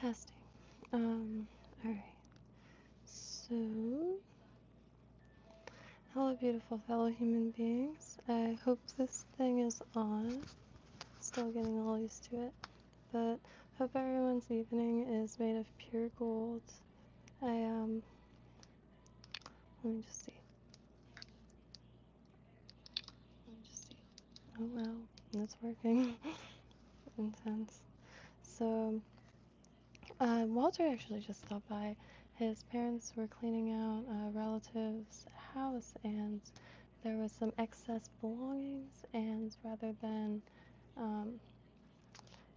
Testing. Alright. So, hello, beautiful fellow human beings. I hope this thing is on. Still getting all used to it. But, hope everyone's evening is made of pure gold. Let me just see. Oh, wow. It's working. Intense. So, Walter actually just stopped by. His parents were cleaning out a relative's house, and there was some excess belongings, and rather than,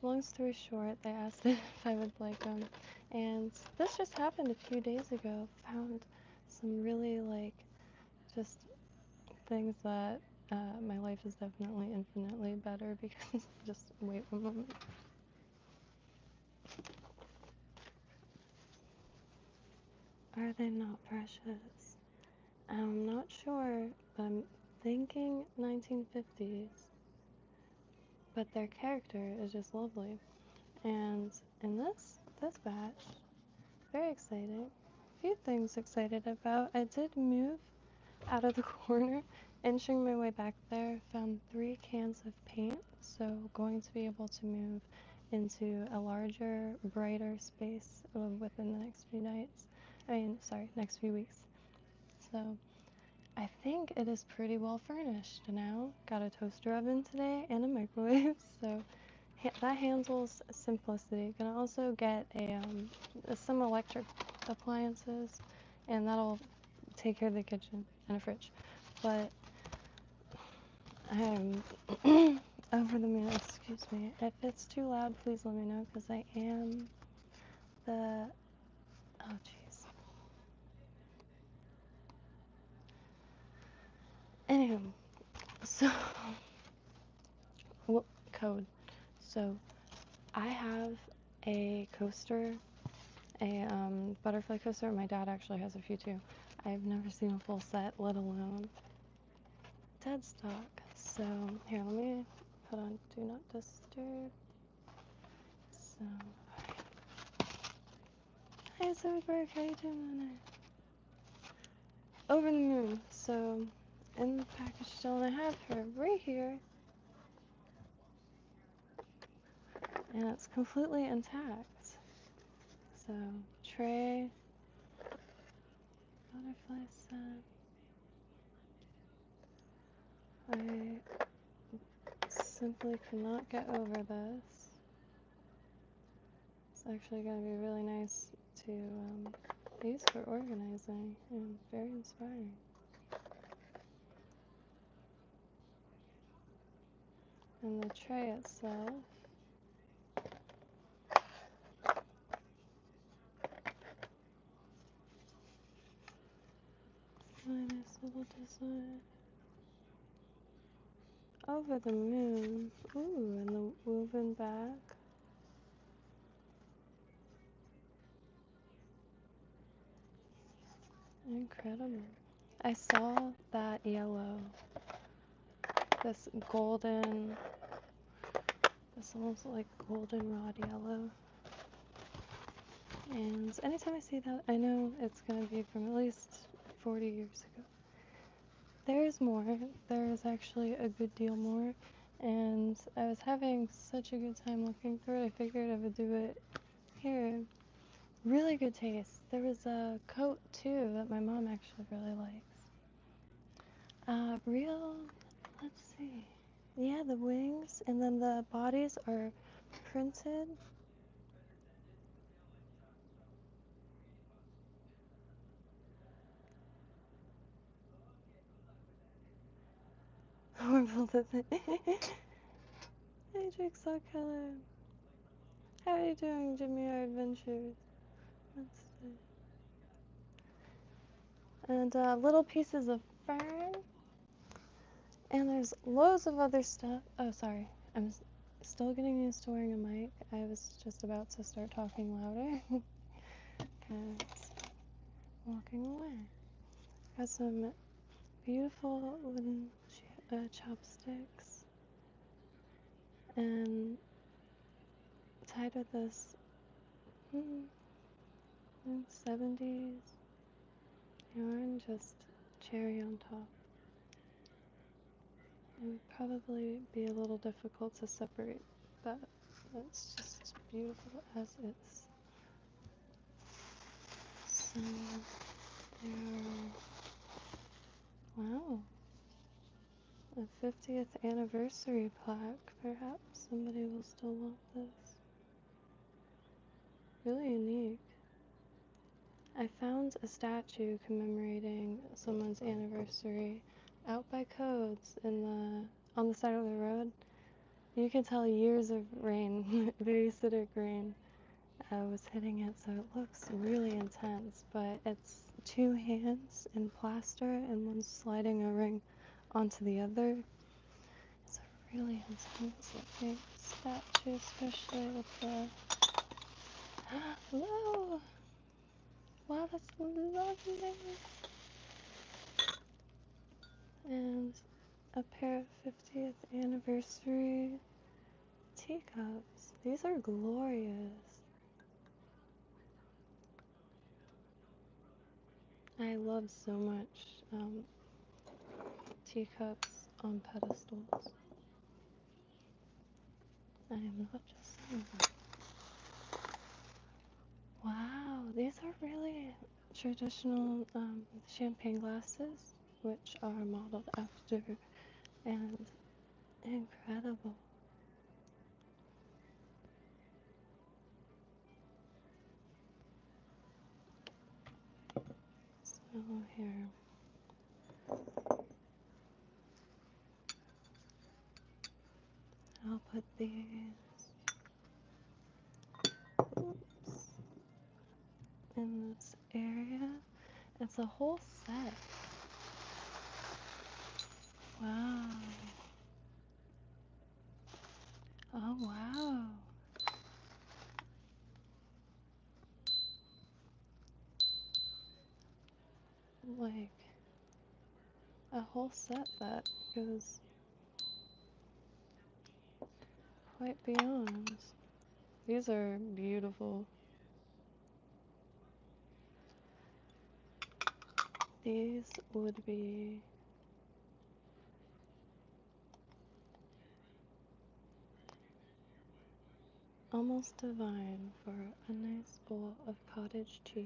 long story short, they asked if I would like them, and this just happened a few days ago. Found some really, just things that, my life is definitely infinitely better because, just wait one moment. Are they not precious? I'm not sure, but I'm thinking 1950s. But their character is just lovely. And in this batch, very exciting. A few things excited about. I did move out of the corner, inching my way back there, found 3 cans of paint, so going to be able to move into a larger, brighter space within the next few nights. Next few weeks. So I think it is pretty well furnished now. Got a toaster oven today and a microwave, so that handles simplicity. Gonna also get some electric appliances, and that'll take care of the kitchen and a fridge. But I am over the moon. Excuse me. If it's too loud, please let me know, because I am the... Oh, jeez. Anywho, so... code. So, I have a coaster, a butterfly coaster. My dad actually has a few too. I've never seen a full set, let alone dead stock. So, here, let me put on Do Not Disturb. So, hey, Zoidberg, how you doing tonight? Over the moon. So, in the package still, and I have her right here. And it's completely intact. So, tray, butterfly set. I simply could not get over this. It's actually going to be really nice to use for organizing and very inspiring. And the tray itself, really nice little design. Over the moon. Ooh, and the woven back. Incredible. I saw that yellow, this golden, this almost like goldenrod yellow. And anytime I see that, I know it's going to be from at least 40 years ago. There's more. There is actually a good deal more. And I was having such a good time looking through it, I figured I would do it here. Really good taste. There was a coat too that my mom actually really likes. Let's see. Yeah, the wings, and then the bodies are printed. Horrible to think. Hey, Jigsaw Killer. How are you doing, Jimmy Our Adventures? Let's see. And little pieces of fern. And there's loads of other stuff. Oh, sorry. I'm still getting used to wearing a mic. I was just about to start talking louder. Because walking away. Got some beautiful wooden chopsticks. And tied with this Hmm, in 70s. Yarn just cherry on top. It would probably be a little difficult to separate that. It's just beautiful as is. So there are, wow, a 50th anniversary plaque. Perhaps somebody will still want this. Really unique. I found a statue commemorating someone's anniversary out by Codes on the side of the road. You can tell years of rain, very acidic rain, was hitting it, so it looks really intense. But it's two hands in plaster and one sliding a ring onto the other. It's a really intense looking statue, especially with the whoa! Wow, that's lovely. And a pair of 50th anniversary teacups. These are glorious. I love so much teacups on pedestals. I am not just saying that. Wow, these are really traditional champagne glasses, which are modeled after, and incredible. So here, I'll put these, oops, in this area. It's a whole set. Wow. Oh, wow. Like, a whole set that goes quite beyond. These are beautiful. These would be almost divine for a nice bowl of cottage cheese.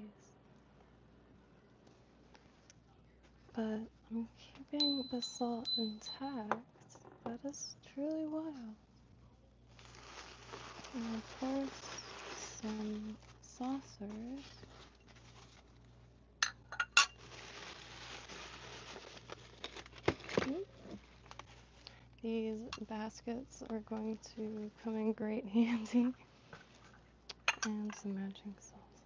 But I'm keeping the salt intact. That is truly wild. And of course, some saucers. These baskets are going to come in great handy. And some matching sauces.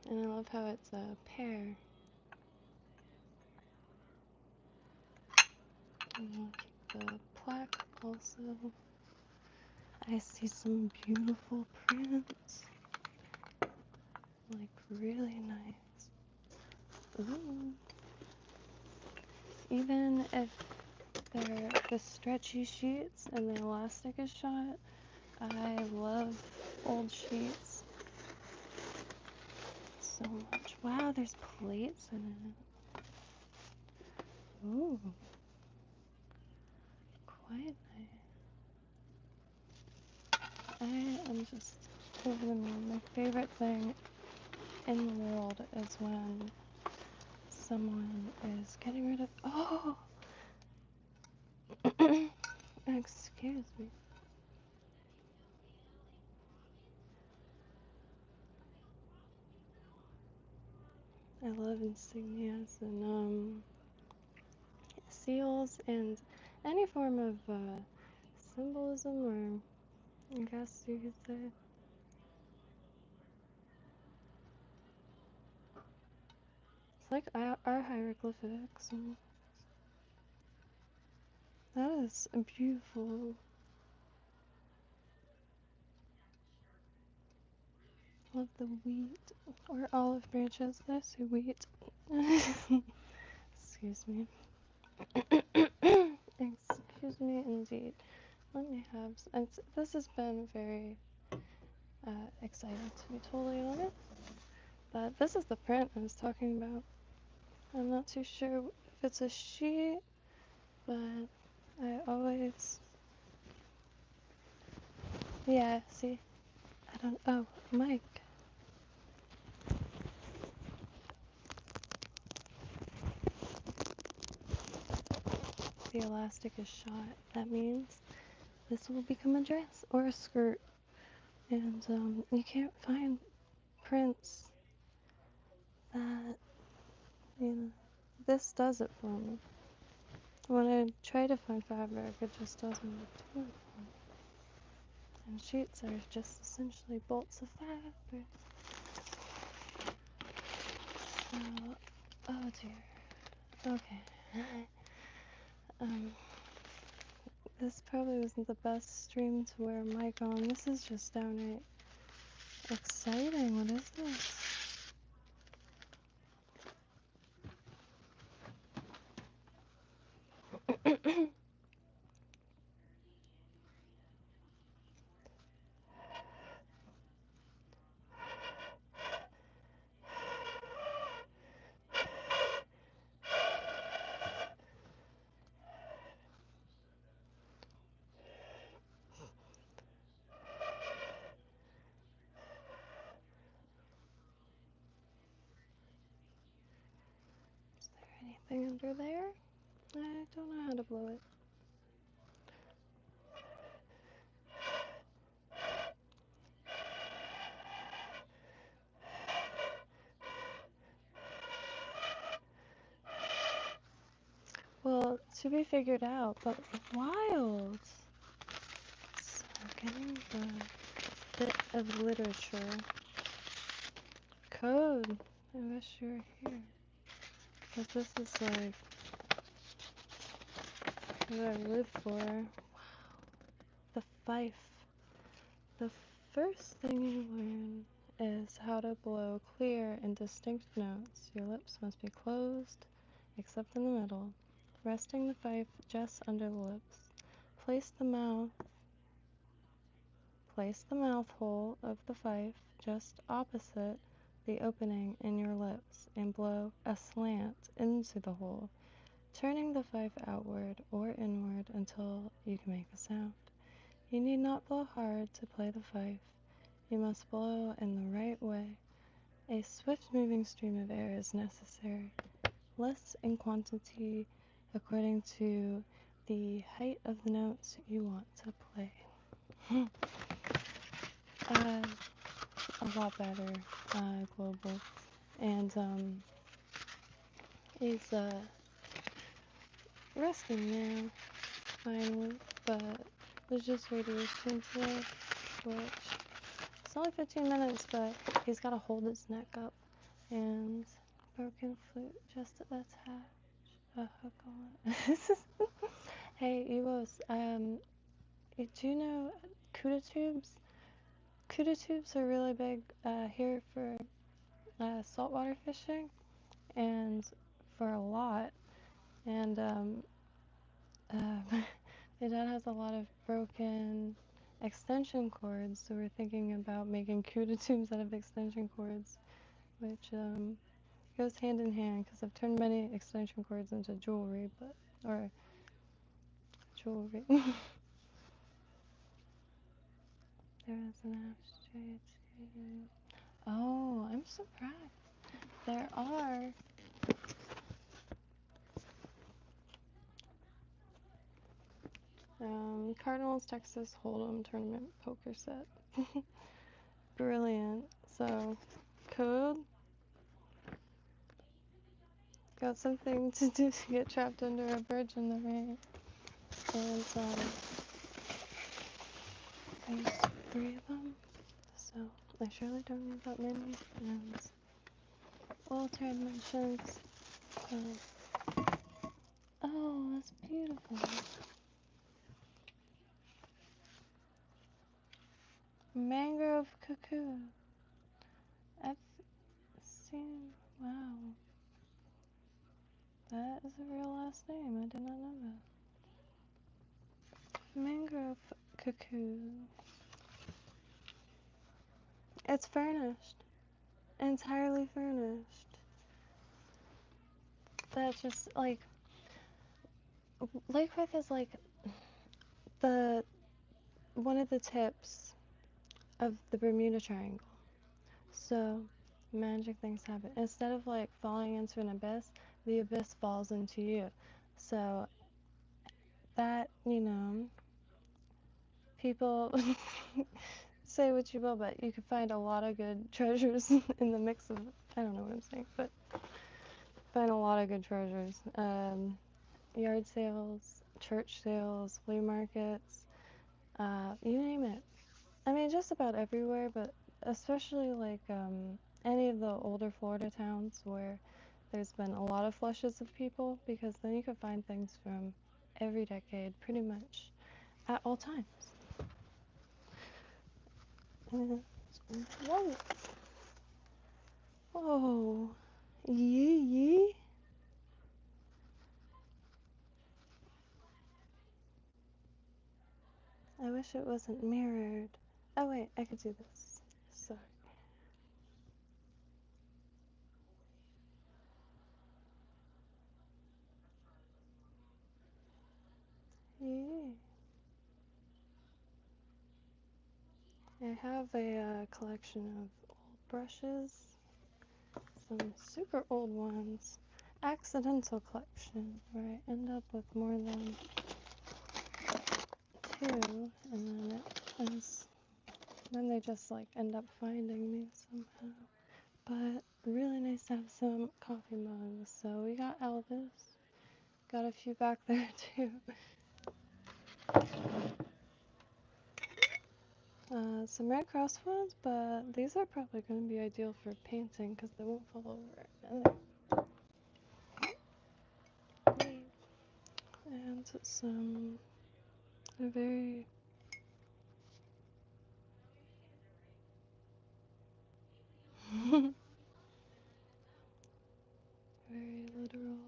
And I love how it's a pear. And I'll keep the plaque also. I see some beautiful prints. Like really nice. Ooh. Even if they're the stretchy sheets and the elastic is shot, I love old sheets so much. Wow, there's plates in it. Ooh, quite nice. I am just over the moon. My favorite thing in the world is when someone is getting rid of. Oh! Excuse me. I love insignias and seals and any form of symbolism, or I guess you could say. It's like our hieroglyphics. And that is a beautiful. Love the wheat or olive branches. Did I say wheat? Excuse me. Excuse me, indeed. Let me have. This has been very excited to be totally honest. But this is the print I was talking about. I'm not too sure if it's a sheet, but I always... Yeah, see? I don't... Oh, Mike. The elastic is shot. That means this will become a dress or a skirt. And you can't find prints that, you know, this does it for me. When I try to find fabric, it just doesn't do it. And sheets are just essentially bolts of fabric. So, oh dear. Okay. This probably wasn't the best stream to wear a mic on. This is just downright exciting. What is this? Anything under there? I don't know how to blow it. Well, to be figured out, but wild. So getting the bit of literature. Code. I wish you were here. Because this is like what I live for. Wow. The fife. The first thing you learn is how to blow clear and distinct notes. Your lips must be closed, except in the middle, resting the fife just under the lips. Place the mouth hole of the fife just opposite the opening in your lips and blow aslant into the hole, turning the fife outward or inward until you can make a sound. You need not blow hard to play the fife. You must blow in the right way. A swift-moving stream of air is necessary, less in quantity according to the height of the notes you want to play. A lot better, global. And he's resting now, finally, but there's just radiation today, which it's only 15 minutes, but he's got to hold his neck up, and broken flute just attached a hook on it. Hey, Evos, do you know CUDA tubes? CUDA tubes are really big here for saltwater fishing, and for a lot, and my dad has a lot of broken extension cords, so we're thinking about making CUDA tubes out of extension cords, which goes hand in hand, because I've turned many extension cords into jewelry, or jewelry. There is an ashtray too. Oh, I'm surprised. There are Cardinals Texas Hold'em tournament poker set. Brilliant. So, code. Got something to do to get trapped under a bridge in the rain. And there's 3 of them. So I surely don't need that many. And alternate mentions. Oh, that's beautiful. Mangrove cuckoo. I've seen. Wow. That is a real last name. I did not know that. Mangrove cuckoo. It's furnished. Entirely furnished. That's just like Lake Worth is like the one of the tips of the Bermuda Triangle. So magic things happen. Instead of like falling into an abyss, the abyss falls into you. So that, people say what you will, but you can find a lot of good treasures in the mix of, I don't know what I'm saying, but find a lot of good treasures. Yard sales, church sales, flea markets, you name it. I mean, just about everywhere, but especially like any of the older Florida towns where there's been a lot of flushes of people, because then you can find things from every decade pretty much at all times. Whoa. Oh, yee yee. I wish it wasn't mirrored. Oh wait, I could do this. Sorry. Yee. I have a collection of old brushes, some super old ones. Accidental collection where I end up with more than two, and then they just like end up finding me somehow. But really nice to have some coffee mugs. So we got Elvis, got a few back there too. Some Red Cross ones, but these are probably going to be ideal for painting because they won't fall over. And some very very literal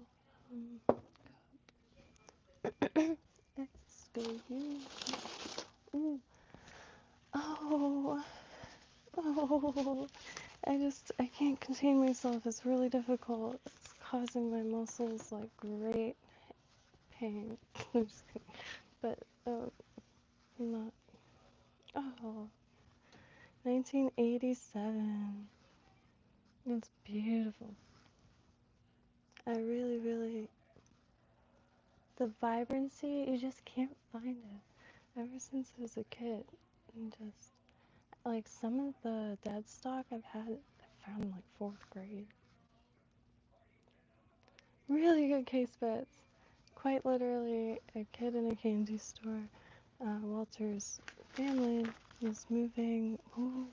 excuse. Ooh. Oh, oh, I can't contain myself. It's really difficult. It's causing my muscles like great pain. I'm just kidding. But, not. Oh, 1987. It's beautiful. I really, really. The vibrancy, you just can't find it. Ever since I was a kid. And just. Like, some of the dead stock I found in like 4th grade. Really good case bits. Quite literally, a kid in a candy store. Walter's family was moving. Ooh,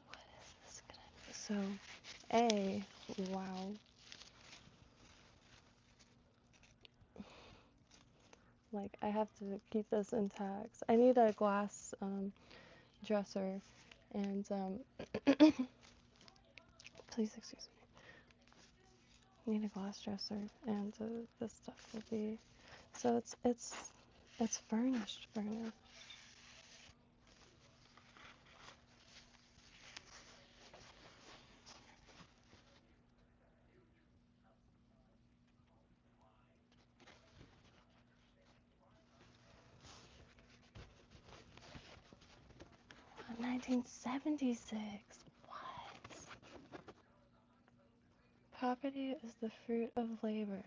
what is this gonna be? So, wow. Like, I have to keep this intact. I need a glass dresser, and please excuse me. Need a glass dresser, and this stuff will be. So it's furnished. 1976. What? Property is the fruit of labor.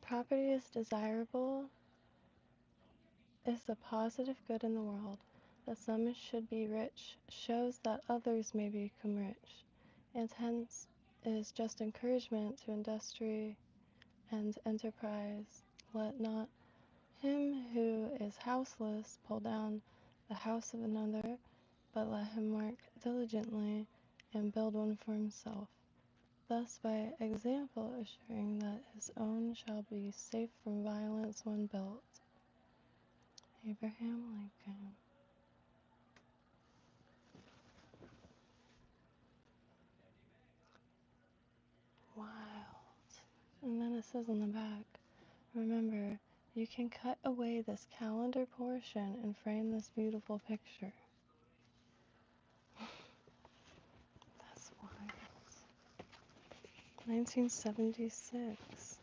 Property is desirable, is a positive good in the world. That some should be rich shows that others may become rich, and hence is just encouragement to industry and enterprise. Let not him who is houseless pull down the house of another, but let him work diligently and build one for himself, thus by example assuring that his own shall be safe from violence when built. Abraham Lincoln. Wild. And then it says on the back, remember, you can cut away this calendar portion and frame this beautiful picture. 1976.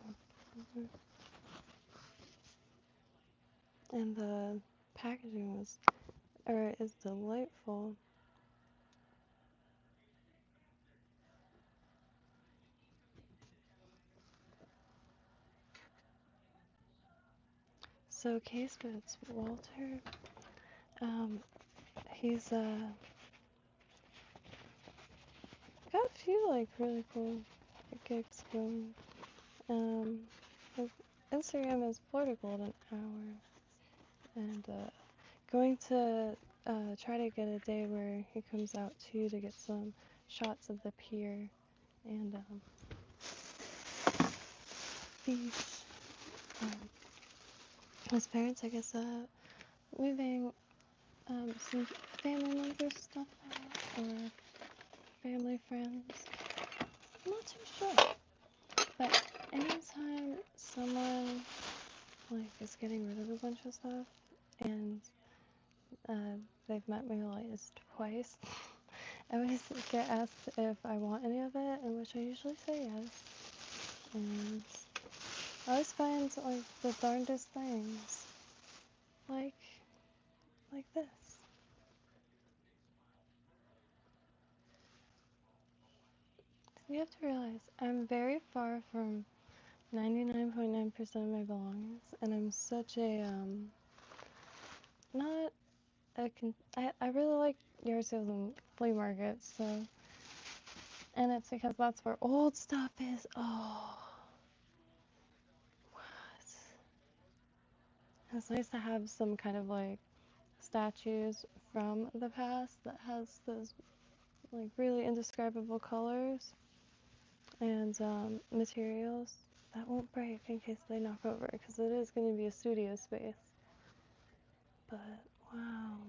And the packaging is delightful. So Case Goods, Walter, he's got a few like really cool gigs going. His Instagram is Florida Golden Hour, and going to try to get a day where he comes out too to get some shots of the pier and beach. His parents, I guess, moving some family members stuff out, or family friends. I'm not too sure. But anytime someone like is getting rid of a bunch of stuff and they've met me at least twice, I always get asked if I want any of it, in which I usually say yes. And I always find like the darndest things, like this. You have to realize I'm very far from 99.9% of my belongings, and I'm such a not a I really like yard sales and flea markets, so, and it's because that's where old stuff is. Oh, what? It's nice to have some kind of like statues from the past that has those like really indescribable colors and materials that won't break in case they knock over, because it is going to be a studio space. But wow.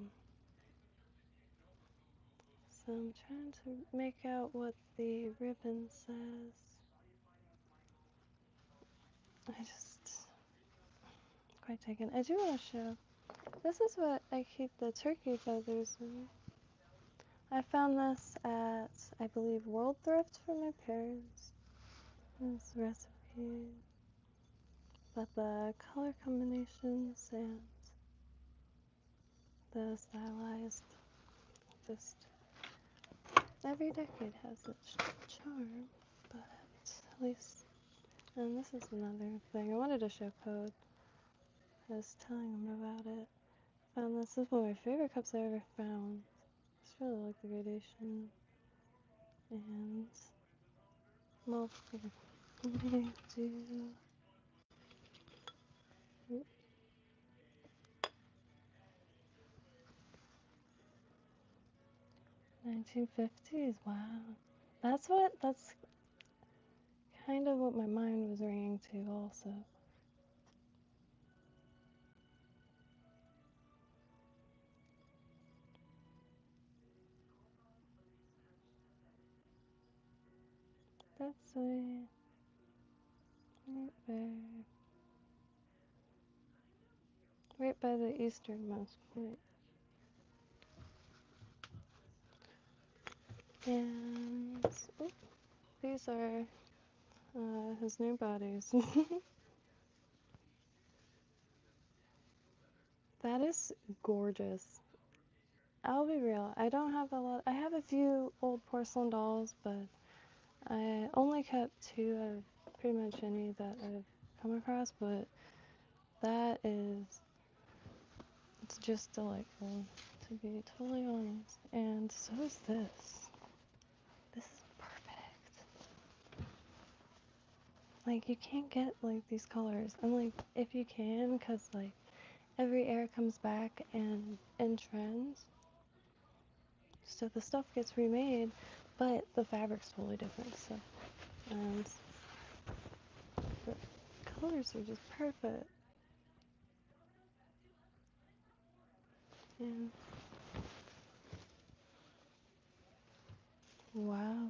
So I'm trying to make out what the ribbon says. I just quite taken. I do want to show. This is what I keep the turkey feathers in. I found this at, I believe, World Thrift for my parents. This recipe. But the color combinations and the stylized, just every decade has its charm. But at least, and this is another thing. I wanted to show Code. I was telling him about it. Found this. This is one of my favorite cups I ever found. Just really like the gradation. And well, let me do 1950s. Wow, that's kind of what my mind was ringing to also. That's right by the easternmost point. And oops, these are his new bodies. That is gorgeous. I'll be real, I don't have a lot. I have a few old porcelain dolls, but I only kept 2 of pretty much any that I've come across, but it's just delightful, to be totally honest. And so is this. This is perfect. Like, you can't get, like, these colors. And, like, if you can, because, like, every era comes back and in trends, so the stuff gets remade, but the fabric's totally different, so, and the colors are just perfect. And wow,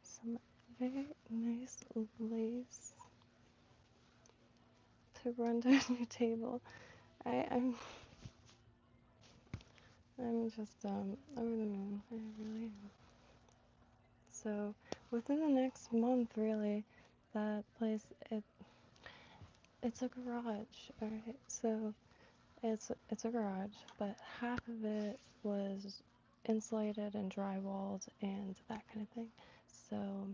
some very nice lace to run down your table. I'm just over the moon. I really am. So within the next month, really, that place, it's a garage, alright? So it's a garage, but half of it was insulated and drywalled and that kind of thing. So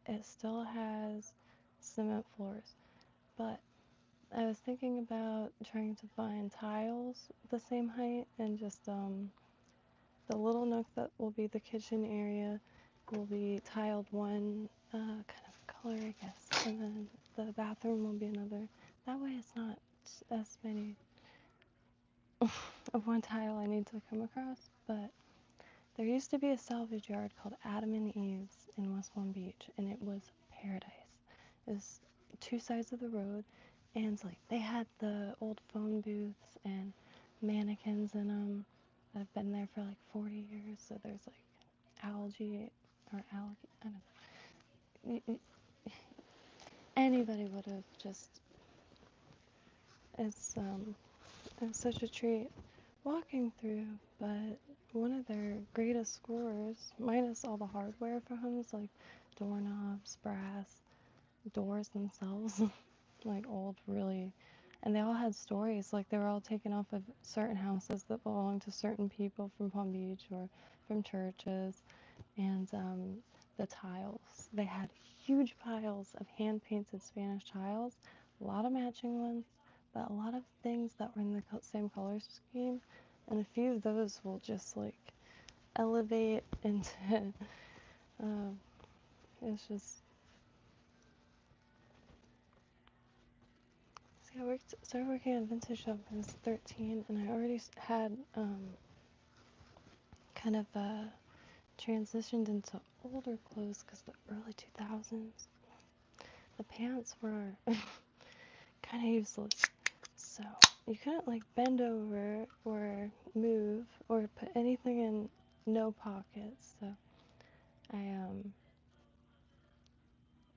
it still has cement floors, but I was thinking about trying to find tiles the same height and just the little nook that will be the kitchen area will be tiled one kind of color, I guess, and then the bathroom will be another. That way it's not as many of one tile I need to come across. But there used to be a salvage yard called Adam and Eve's in West Palm Beach, and it was paradise. It was two sides of the road, and like they had the old phone booths and mannequins in them that have been there for like 40 years. So there's like algae, I don't know. Anybody would have just, it's such a treat walking through, but one of their greatest scorers, minus all the hardware for homes like doorknobs, brass, doors themselves, like old, really, and they all had stories, like they were all taken off of certain houses that belonged to certain people from Palm Beach or from churches, and the tiles. They had huge piles of hand-painted Spanish tiles, a lot of matching ones, but a lot of things that were in the same color scheme, and a few of those will just like elevate into, it's just, see, started working at a vintage shop when I was 13, and I already had kind of transitioned into older clothes because the early 2000s, the pants were kind of useless. So you couldn't like bend over or move or put anything in no pockets. So I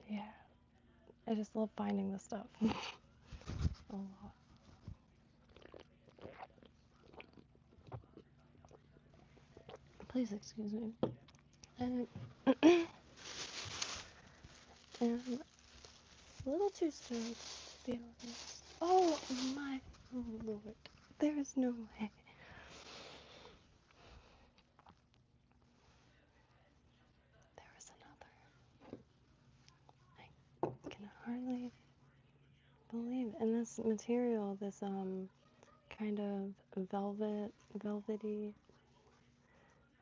yeah, I just love finding this stuff a lot. Please excuse me. And I'm a little too stoked to be honest. Oh my lord, there is no way. There was another. I can hardly believe it. And this material, this kind of velvety,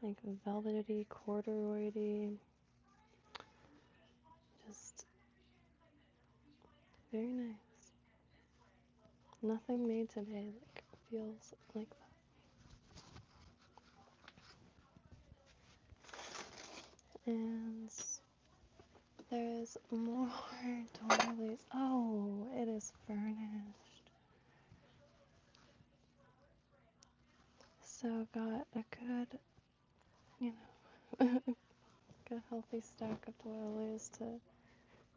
like velvety, corduroy-y, just very nice. Nothing made today like feels like that. And there's more doilies. Oh, it is furnished. So got a good, you know, good healthy stack of doilies to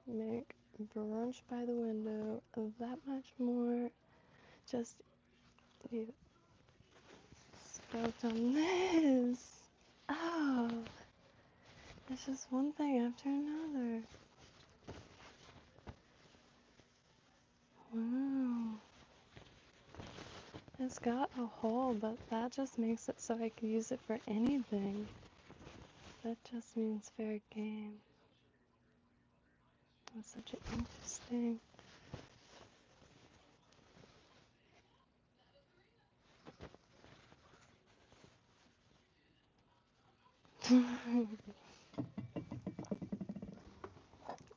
make brunch by the window. That much more. Just you stoked on this. Oh, it's just one thing after another. Wow. It's got a hole, but that just makes it so I can use it for anything. That just means fair game. That's such an interesting.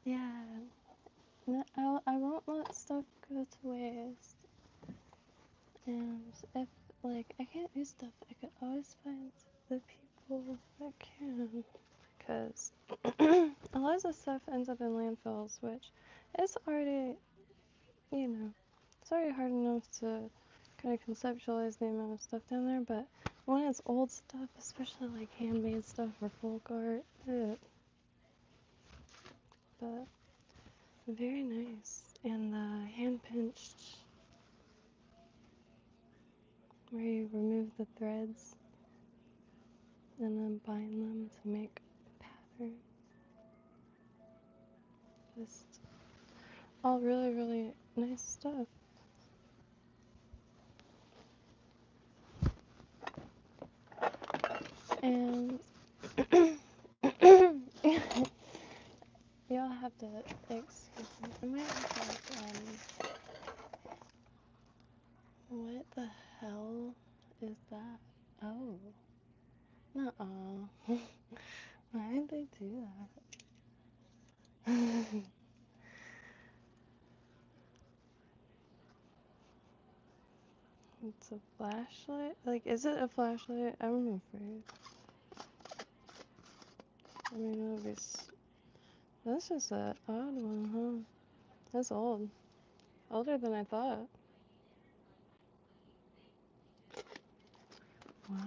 Yeah. No, I won't let stuff go to waste. And if, like, I can't use stuff, I could always find the people that can. Because a lot of the stuff ends up in landfills, which is already, you know, it's already hard enough to kind of conceptualize the amount of stuff down there, but when it's old stuff, especially like handmade stuff or folk art, but very nice. And the hand pinched, where you remove the threads and then bind them to make a pattern. Just all really, really nice stuff. And y'all have to excuse me. I might have to what the hell is that? Oh. Nuh-uh. Why did they do that? It's a flashlight? Like, is it a flashlight? I'm afraid. I mean, that's just an odd one, huh? That's old. Older than I thought. Wow.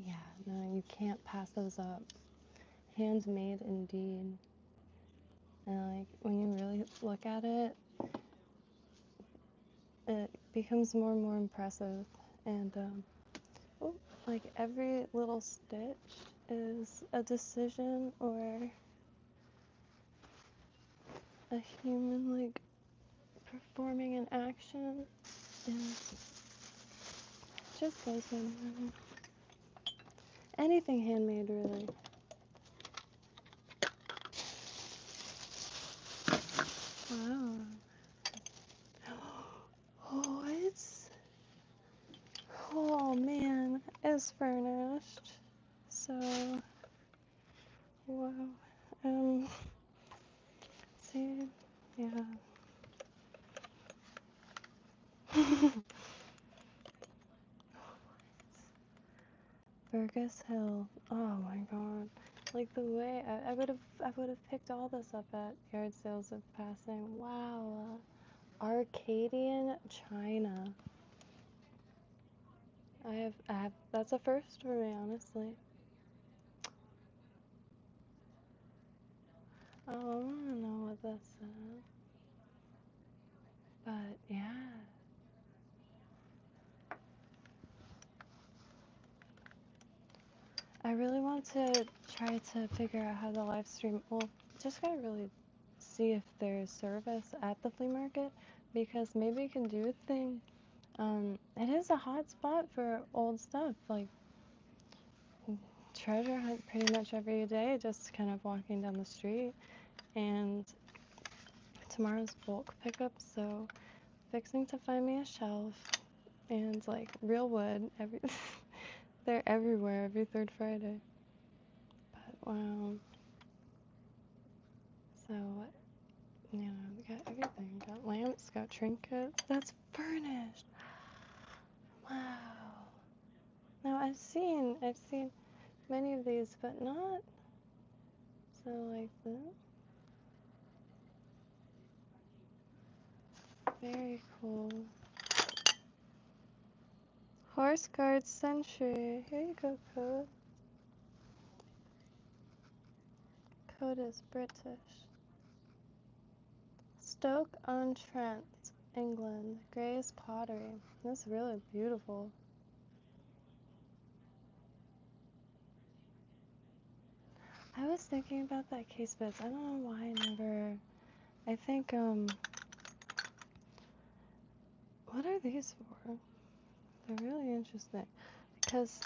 Yeah, no, you can't pass those up. Handmade indeed. And like, when you really look at it, it becomes more and more impressive. And oh, like every little stitch is a decision or a human like performing an action, and just goes on. Anything handmade, really. Wow. Oh, oh man, it's furnished. So, wow. See, yeah. Burgess Hill. Oh my god. Like the way I would have picked all this up at yard sales of passing. Wow. Arcadian China. I have that's a first for me, honestly. Oh, I wanna know what this is. But yeah. I really want to try to figure out how to live stream. Well, just gotta really see if there's service at the flea market, because maybe you can do a thing. It is a hot spot for old stuff, like treasure hunt pretty much every day, just kind of walking down the street. And tomorrow's bulk pickup, so fixing to find me a shelf and like real wood. They're everywhere every third Friday. But wow. So yeah, we got everything. Got lamps, got trinkets. That's furnished. Wow. Now I've seen many of these, but not so like this. Very cool. Horse Guard Sentry. Here you go, Code. Code is British. Stoke-on-Trent, England. Gray's pottery. That's really beautiful. I was thinking about that case bits. I don't know why I never. I think what are these for? They're really interesting because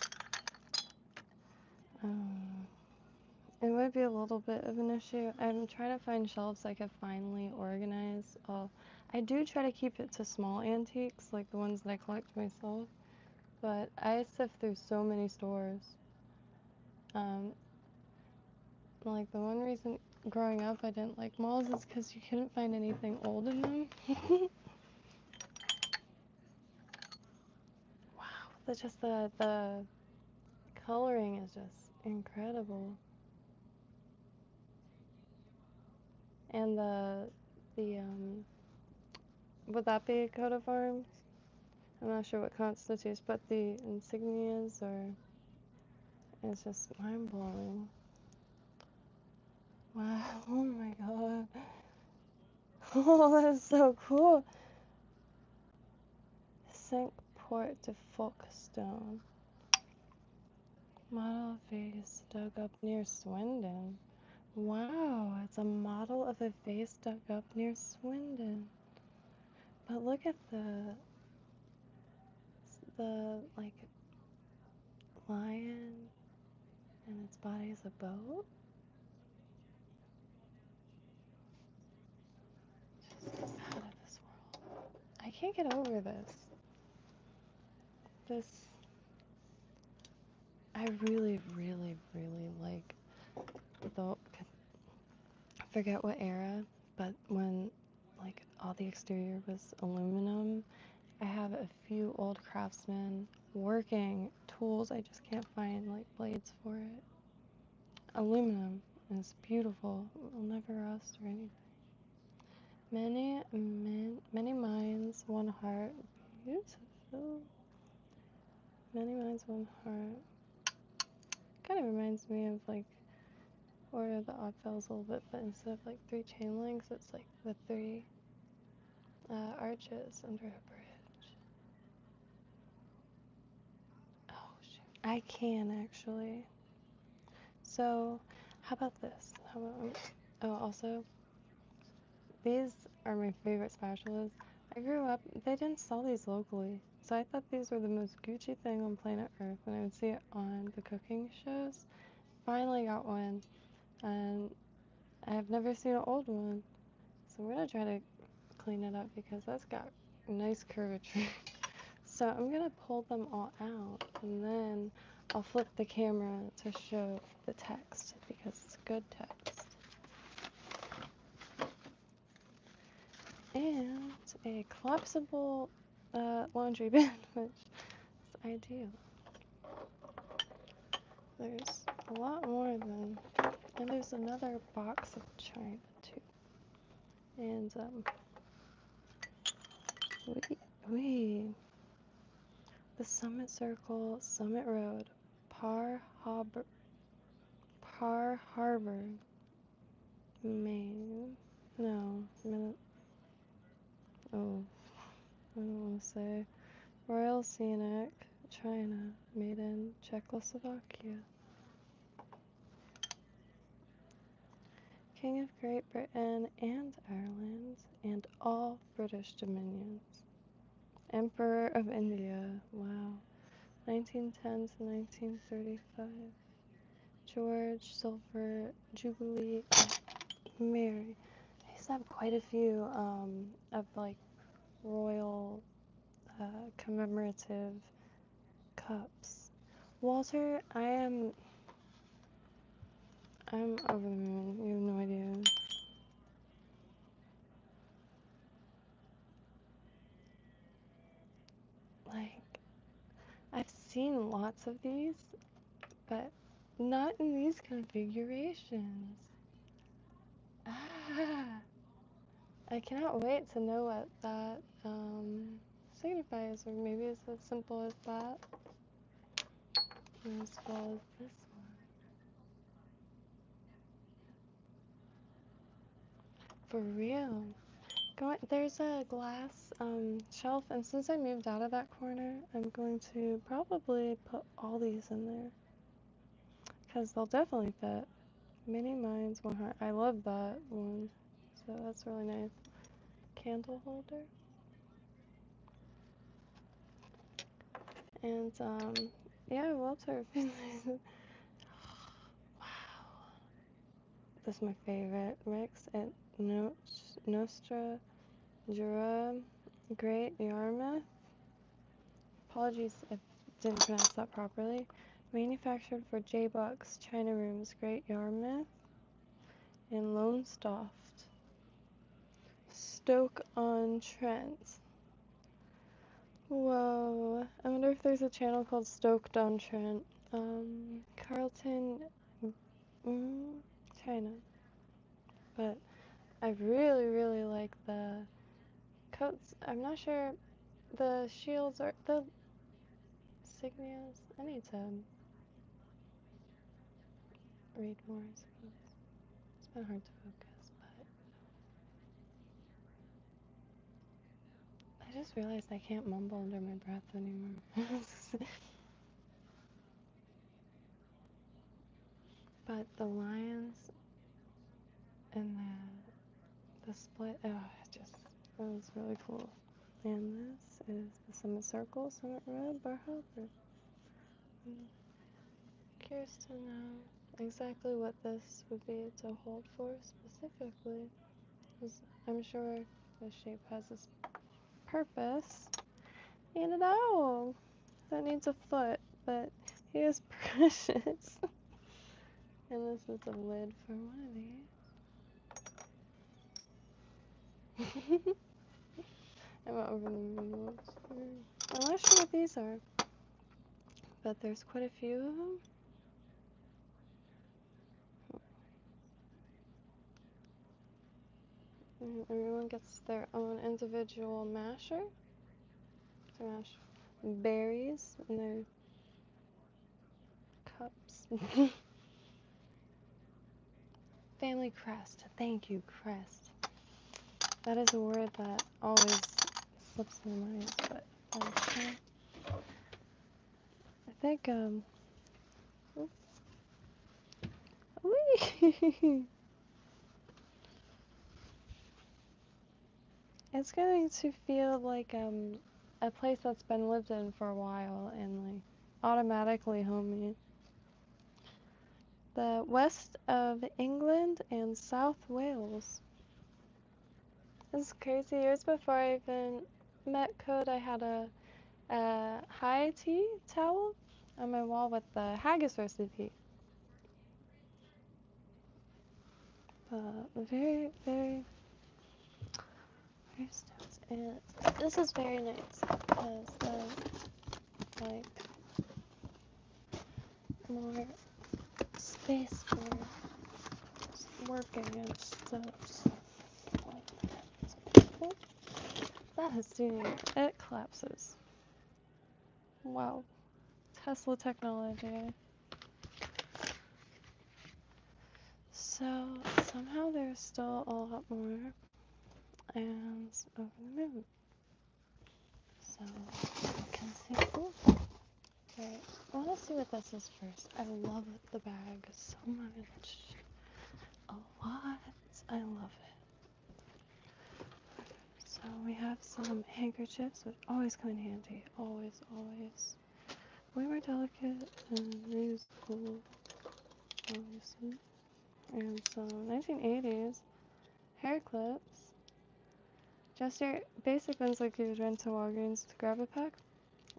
it might be a little bit of an issue. I'm trying to find shelves I can finally organize. I do try to keep it to small antiques, like the ones that I collect myself, but I sift through so many stores. Like the one reason growing up I didn't like malls is because you couldn't find anything old in them. Wow, the coloring is just incredible. And would that be a coat of arms? I'm not sure what constitutes, but the insignias it's just mind-blowing. Wow, oh my god. Oh, that's so cool. Cinque Port de Folkestone. Model vase dug up near Swindon. Wow, it's a model of a vase dug up near Swindon. But look at the like lion and its body is a boat. Just out of this world. I can't get over this. I really, really, really like the, I forget what era, but when like all the exterior was aluminum, I have a few old craftsmen working tools. I just can't find like blades for it. Aluminum is beautiful. It will never rust or anything. Many minds, one heart. Beautiful. Many minds, one heart. Kind of reminds me of like Order of the Oddfellows a little bit, but instead of like 3 chain links, it's like the 3 arches under a bridge. Oh shoot. I can actually. So, how about this? Oh, also, these are my favorite spatulas. I grew up, they didn't sell these locally, so I thought these were the most Gucci thing on planet Earth when I would see it on the cooking shows. Finally got one, and I have never seen an old one, so we're gonna try to clean it up because that's got nice curvature. So I'm gonna pull them all out, and then I'll flip the camera to show the text because it's good text. And a collapsible laundry bin, which is ideal. There's a lot more than, and there's another box of china too. And the Summit Circle, Summit Road, Par Harbor, Maine. No, oh, I don't want to say. Royal Scenic, China, made in Czechoslovakia. King of Great Britain and Ireland, and all British dominions. Emperor of India, wow. 1910 to 1935. George, Silver, Jubilee, Mary. I used to have quite a few of like royal commemorative cups. Walter, I'm over the moon. You have no idea. Like, I've seen lots of these, but not in these configurations. Ah, I cannot wait to know what that signifies, or maybe it's as simple as that, as well as this one. For real. There's a glass shelf, and since I moved out of that corner, I'm going to probably put all these in there, because they'll definitely fit. Mini Minds, One Heart. I love that one, so that's really nice. Candle holder. And, yeah, Walter. Wow. This is my favorite. Mix at Nostra Jura Great Yarmouth. Apologies if I didn't pronounce that properly. Manufactured for J-Bucks China Rooms, Great Yarmouth, in Lowestoft, Stoke-on-Trent. Whoa, I wonder if there's a channel called Stoked-on-Trent. Carlton, China. But I really, really like the coats. I'm not sure the shields or the insignias. I need to read more, I suppose. It's been hard to focus, but I just realized I can't mumble under my breath anymore. but the lines and the split, oh, it was really cool. And this is the semicircle, summit red, bar hopper. Curious to know exactly what this would be to hold for specifically, because I'm sure the shape has its purpose. And a dog that needs a foot, but he is precious. And this is the lid for one of these. I'm over the moon. I'm not sure what these are, but there's quite a few of them. And everyone gets their own individual masher to mash berries in their cups. Family crest. Thank you, crest. That is a word that always slips my mind, but I think wee. It's going to feel like a place that's been lived in for a while and like automatically homey. The west of England and South Wales. This is crazy. Years before I even met Code, I had a high tea towel on my wall with the haggis recipe. Very, very, very stoked. And this is very nice because like more space for working and stuff. So, cool. That is doing it. It collapses. Wow. Tesla technology. So somehow there's still a lot more and over the moon. So you can see cool. Alright, I want to see what this is first. I love the bag so much. A lot. I love it. So we have some handkerchiefs, which always come in handy. Always, always. Way more delicate and reusable, obviously. And some 1980s hair clips. Just your basic ones like you would rent to Walgreens to grab a pack.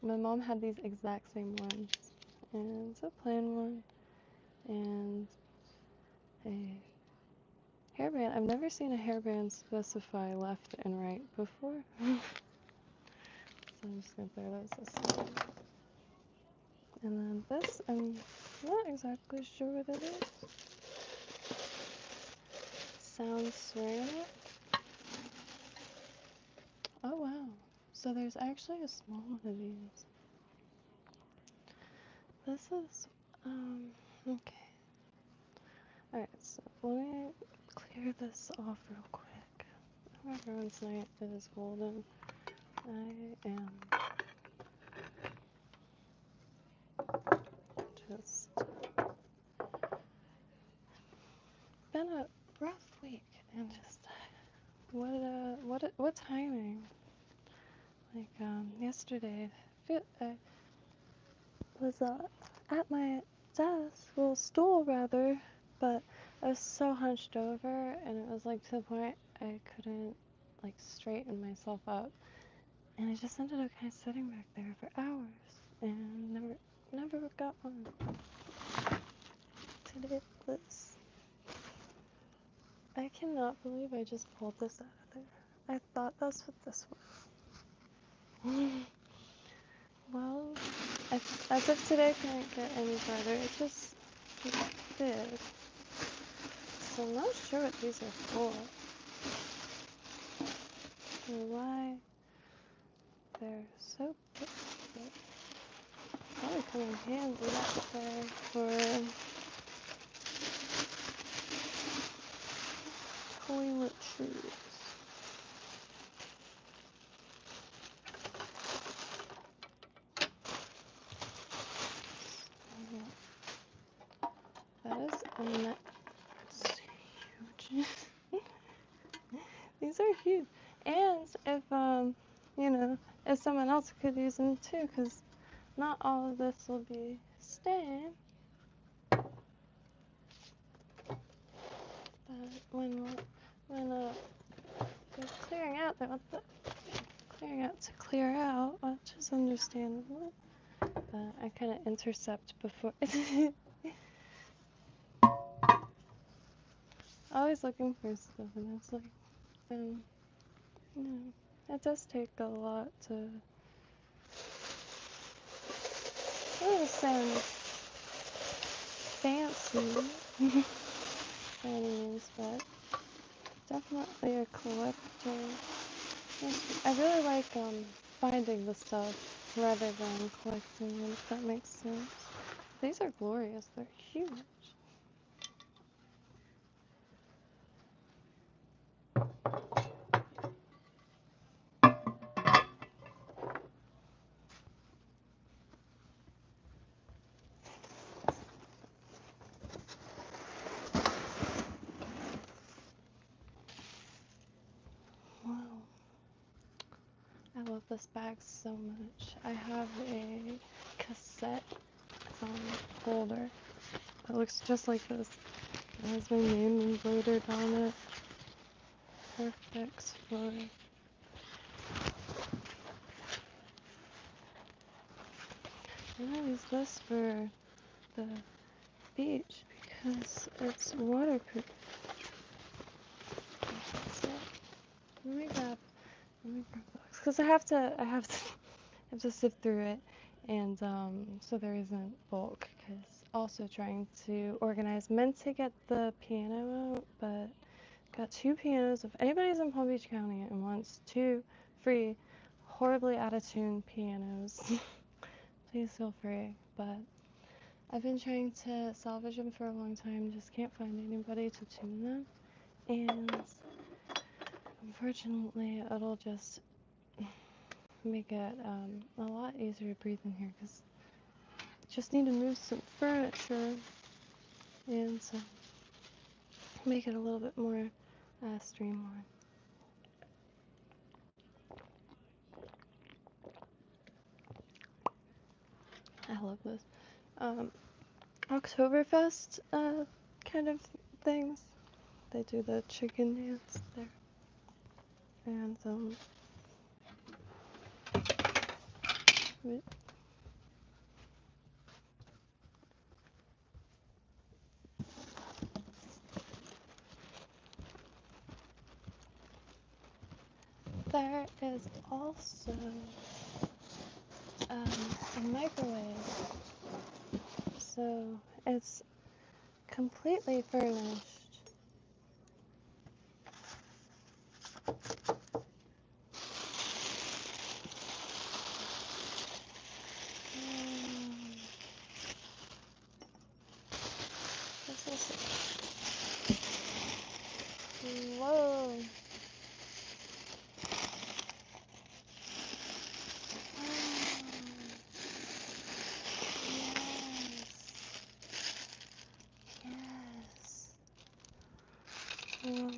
My mom had these exact same ones. And it's a plain one. And a hairband. I've never seen a hairband specify left and right before. So I'm just gonna throw those aside. And then this, I'm not exactly sure what it is. Sound ceramic. Oh wow. So there's actually a small one of these. This is, okay. Alright, so let me clear this off real quick. Everyone's night is golden. I am just been a rough week and just what timing? Like yesterday, I was at my desk, well stool rather, but I was so hunched over and it was like to the point I couldn't like straighten myself up, and I just ended up kind of sitting back there for hours and never got on. Today was. I cannot believe I just pulled this out of there. I thought that's what this was. Well, as if today couldn't get any farther, it just did. So I'm not sure what these are for. Or why they're so big. Probably come in handy for toiletries. That is And that's huge. These are huge. And if, you know, if someone else could use them too, because not all of this will be staying. But when they're clearing out, they want the clearing out to clear out, which is understandable. But I kind of intercept before. Always looking for stuff, and it's like, you know, it does take a lot to. It doesn't sound fancy by any means, but definitely a collector. I really like finding the stuff rather than collecting it, if that makes sense. These are glorious. They're huge. Wow. I love this bag so much. I have a cassette holder that looks just like this. It has my name embroidered on it. Perfect for. And I use this for the beach because it's waterproof. So let me grab books because I have to sift through it, and so there isn't bulk. Because also trying to organize, meant to get the piano out, but got 2 pianos. If anybody's in Palm Beach County and wants 2 free, horribly out of tune pianos, please feel free. But I've been trying to salvage them for a long time, just can't find anybody to tune them, and unfortunately it'll just make it a lot easier to breathe in here, because just need to move some furniture and make it a little bit more streamlined. I love this. Oktoberfest kind of things. They do the chicken dance there. And there is also a microwave. So it's completely furnished. Whoa. Yes. Whoa.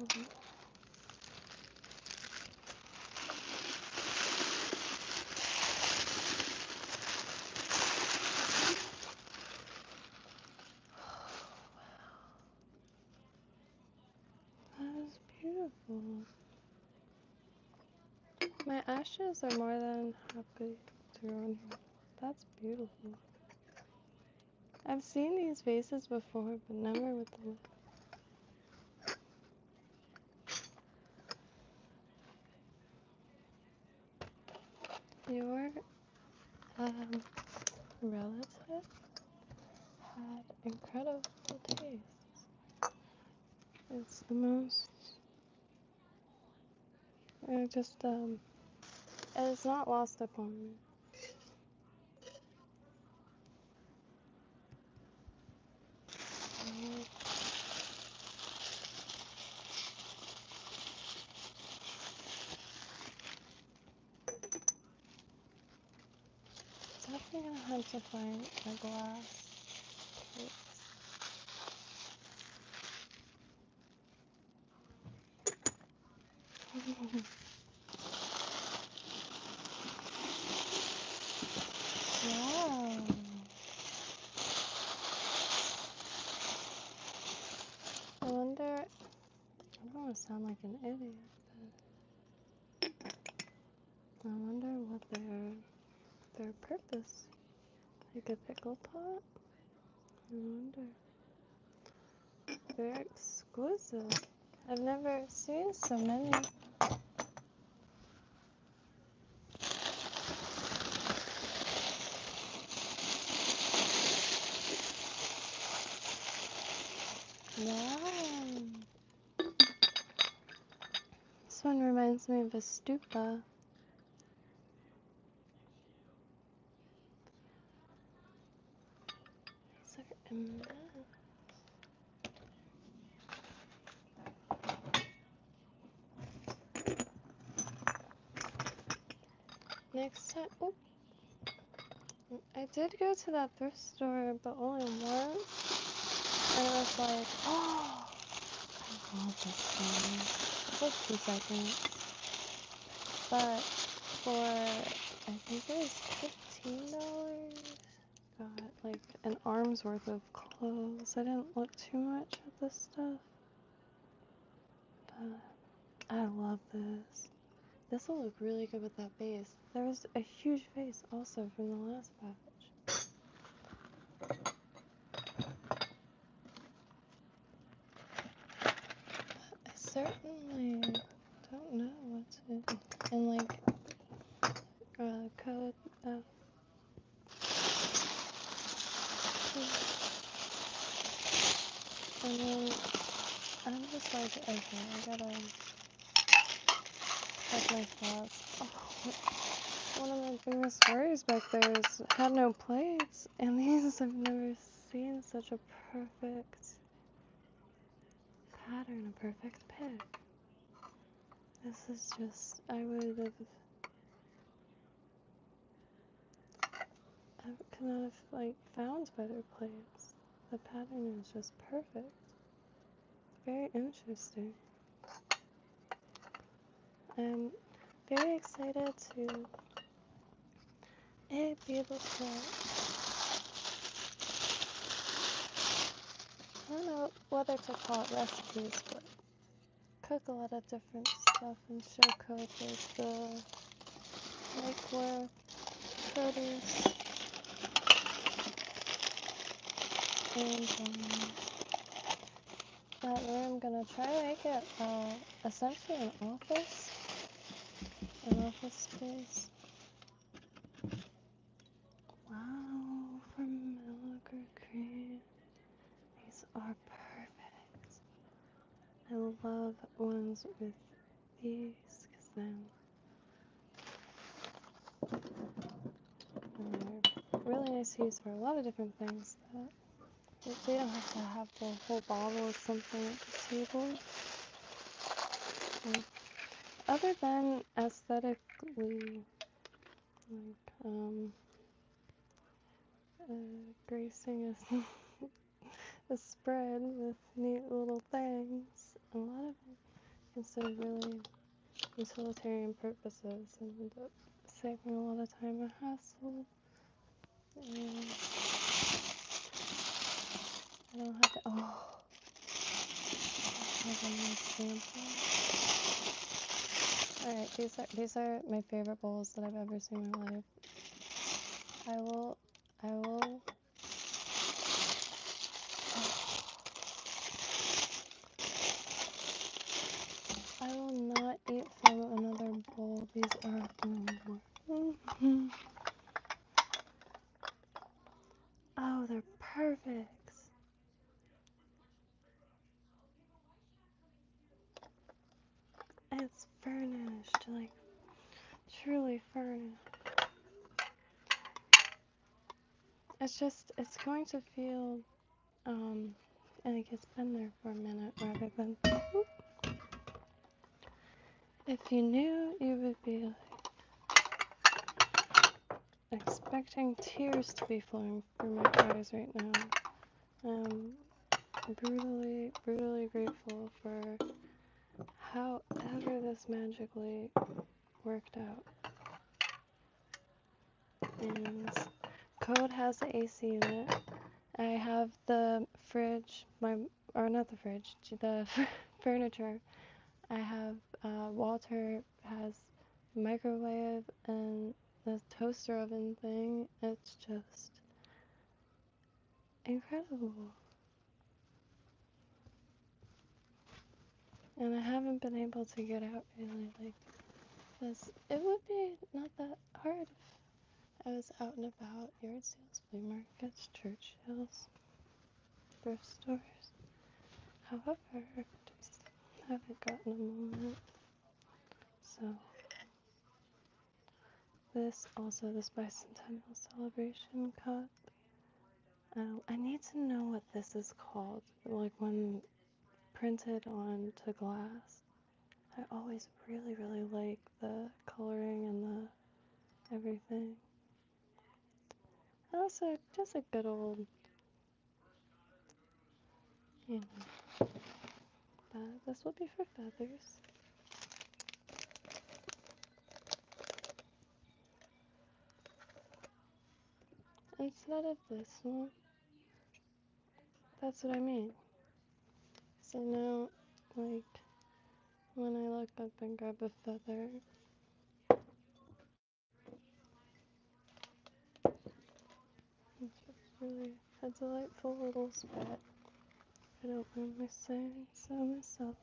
That is beautiful. My ashes are more than happy to go in here. That's beautiful. I've seen these vases before, but never with the lid. Your relative had incredible taste. It's the most. It just it's not lost upon me. Definitely gonna have to find a glass case. Wow. I wonder, I don't want to sound like an idiot, but I wonder what their purpose. Like a pickle pot? I wonder. Very exquisite. I've never seen so many. Wow. This one reminds me of a stupa. These are immense. Next time, oh, I did go to that thrift store, but only once, and it was like, oh, I love this thing. Just 2 seconds, but for, I think it was $15, got like an arm's worth of clothes. I didn't look too much at this stuff, but I love this. This will look really good with that vase. There was a huge vase also from the last batch. I certainly don't know what's in like code. And then I'm just like, okay, I gotta check my thoughts. Oh, one of my biggest worries back there is had no plates, and these I've never seen such a perfect pattern, a perfect pick. This is just, I could not have like found better plates. The pattern is just perfect. Very interesting. I'm very excited to be able to, I don't know whether to call it recipes, but cook a lot of different stuff and show code like the microwave produce. And that way I'm gonna try to make it essentially an office space. Wow, from milk or cream. These are perfect. I love ones with these because then they're really nice to use for a lot of different things. That they don't have to have the whole bottle of something at the table. And other than aesthetically, like gracing a spread with neat little things. A lot of them consider really utilitarian purposes and end up saving a lot of time and hassle. And I don't have to. Oh, I have a nice sample. All right, these are my favorite bowls that I've ever seen in my life. I will. I will not eat from another bowl. These are oh, they're perfect. It's furnished, like truly furnished. It's going to feel like it's been there for a minute rather than if you knew, you would be like expecting tears to be flowing through my eyes right now. I'm brutally grateful for however this magically worked out. And Code has the AC unit. I have the fridge, not the fridge, the furniture. I have, Walter has microwave and the toaster oven thing. It's just incredible. And I haven't been able to get out really, like, because it would be not that hard if I was out and about, yard sales, flea markets, church sales, thrift stores. However, I just haven't gotten a moment. So, this bicentennial celebration cup. I need to know what this is called, like when printed onto glass. I always really, really like the coloring and the everything. Also, just a good old, you know, this will be for feathers. Instead of this one, that's what I mean. So now, like, when I look up and grab a feather, it's just really a delightful little spot. I don't mind my saying so myself.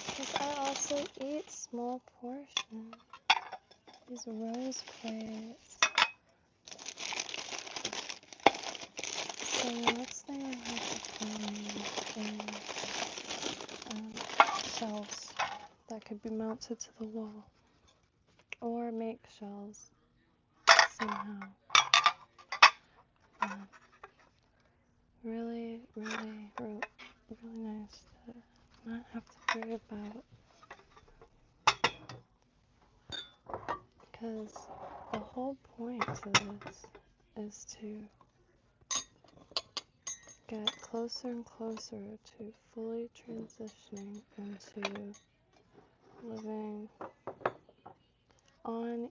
Because I also eat small portions. These rose plates. So the next thing I have to find is shelves that could be mounted to the wall. Or make shelves somehow. Really, really, really nice to not have to worry about. Because the whole point to this is to get closer and closer to fully transitioning into living on,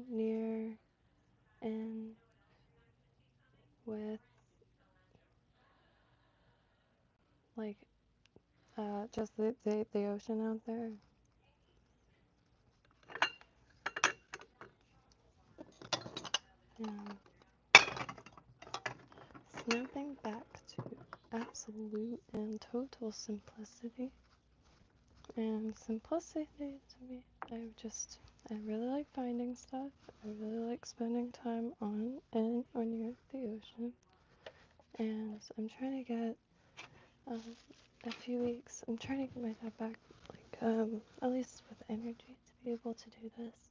near, in, with, like, just the ocean out there. And snapping back to absolute and total simplicity. And simplicity to me, I really like finding stuff. I really like spending time on, in, or near the ocean. And I'm trying to get, a few weeks, I'm trying to get myself back, like, at least with energy to be able to do this.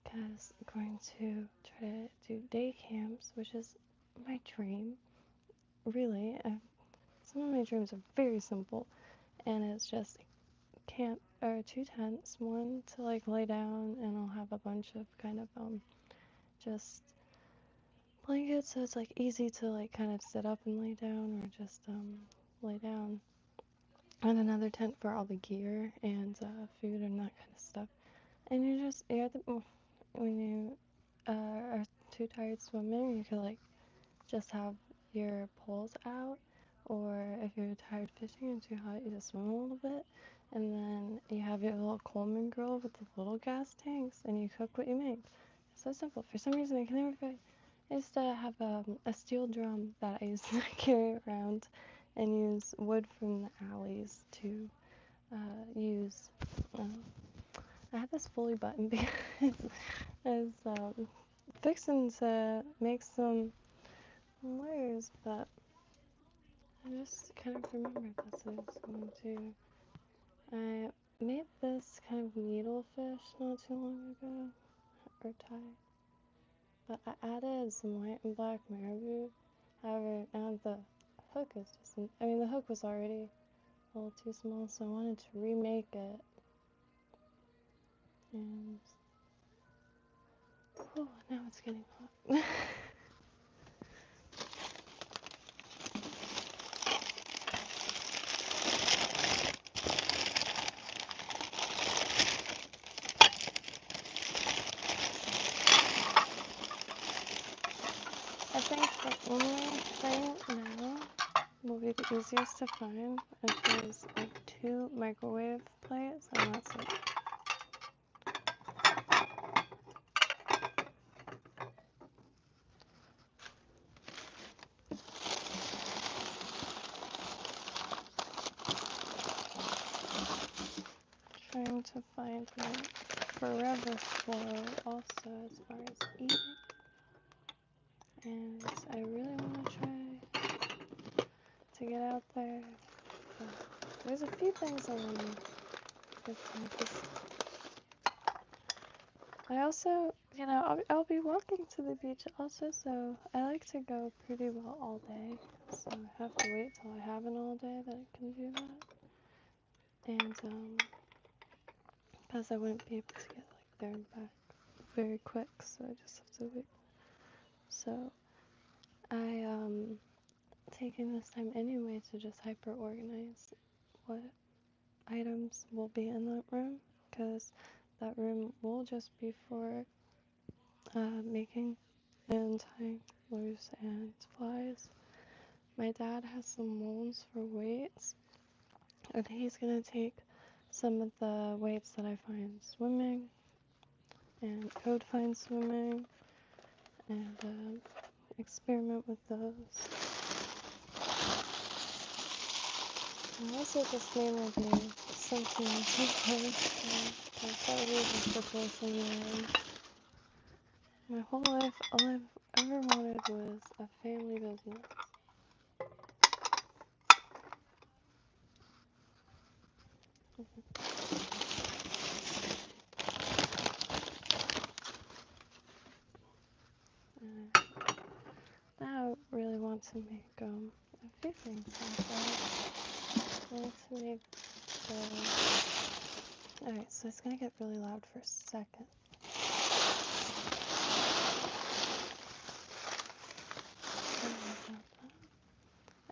Because I'm going to try to do day camps, which is my dream. Really, some of my dreams are very simple. And it's just camp, or 2 tents, one to like lay down, and I'll have a bunch of kind of just blankets, so it's like easy to like kind of sit up and lay down, or just lay down, and another tent for all the gear and food and that kind of stuff. And when you are too tired swimming, you could like just have your poles out, or if you're tired fishing and too hot, you just swim a little bit. And then you have your little Coleman grill with the little gas tanks, and you cook what you make. It's so simple. For some reason, I can never forget. I used to have a steel drum that I used to carry around and use wood from the alleys to use. I had this fully buttoned because I was fixing to make some layers, but I just kind of remembered this I was going to. I made this kind of needlefish not too long ago, or tie, but I added some white and black marabou. However, now the hook is just, the hook was already a little too small, so I wanted to remake it. And oh, now it's getting hot. I think the only thing now will be the easiest to find, which is like 2 microwave plates, and that's it. Trying to find my forever flow also as far as eating, and I really want to try to get out there. There's a few things I want to get to. I also, you know, I'll be walking to the beach also, so I like to go pretty well all day. So I have to wait till I have an all day that I can do that. And because I wouldn't be able to get like there and back very quick, so I just have to wait. So I taking this time anyway to just hyper organize what items will be in that room, because that room will just be for making and tying lures and flies. My dad has some molds for weights, and he's gonna take some of the weights that I find swimming and code find swimming and experiment with those. I also just mainly do sentimental things. That would be just the person I am. My whole life, all I've ever wanted was a family business. Now I really want to make a few things like that. I want to make the... Alright, so it's gonna get really loud for a second.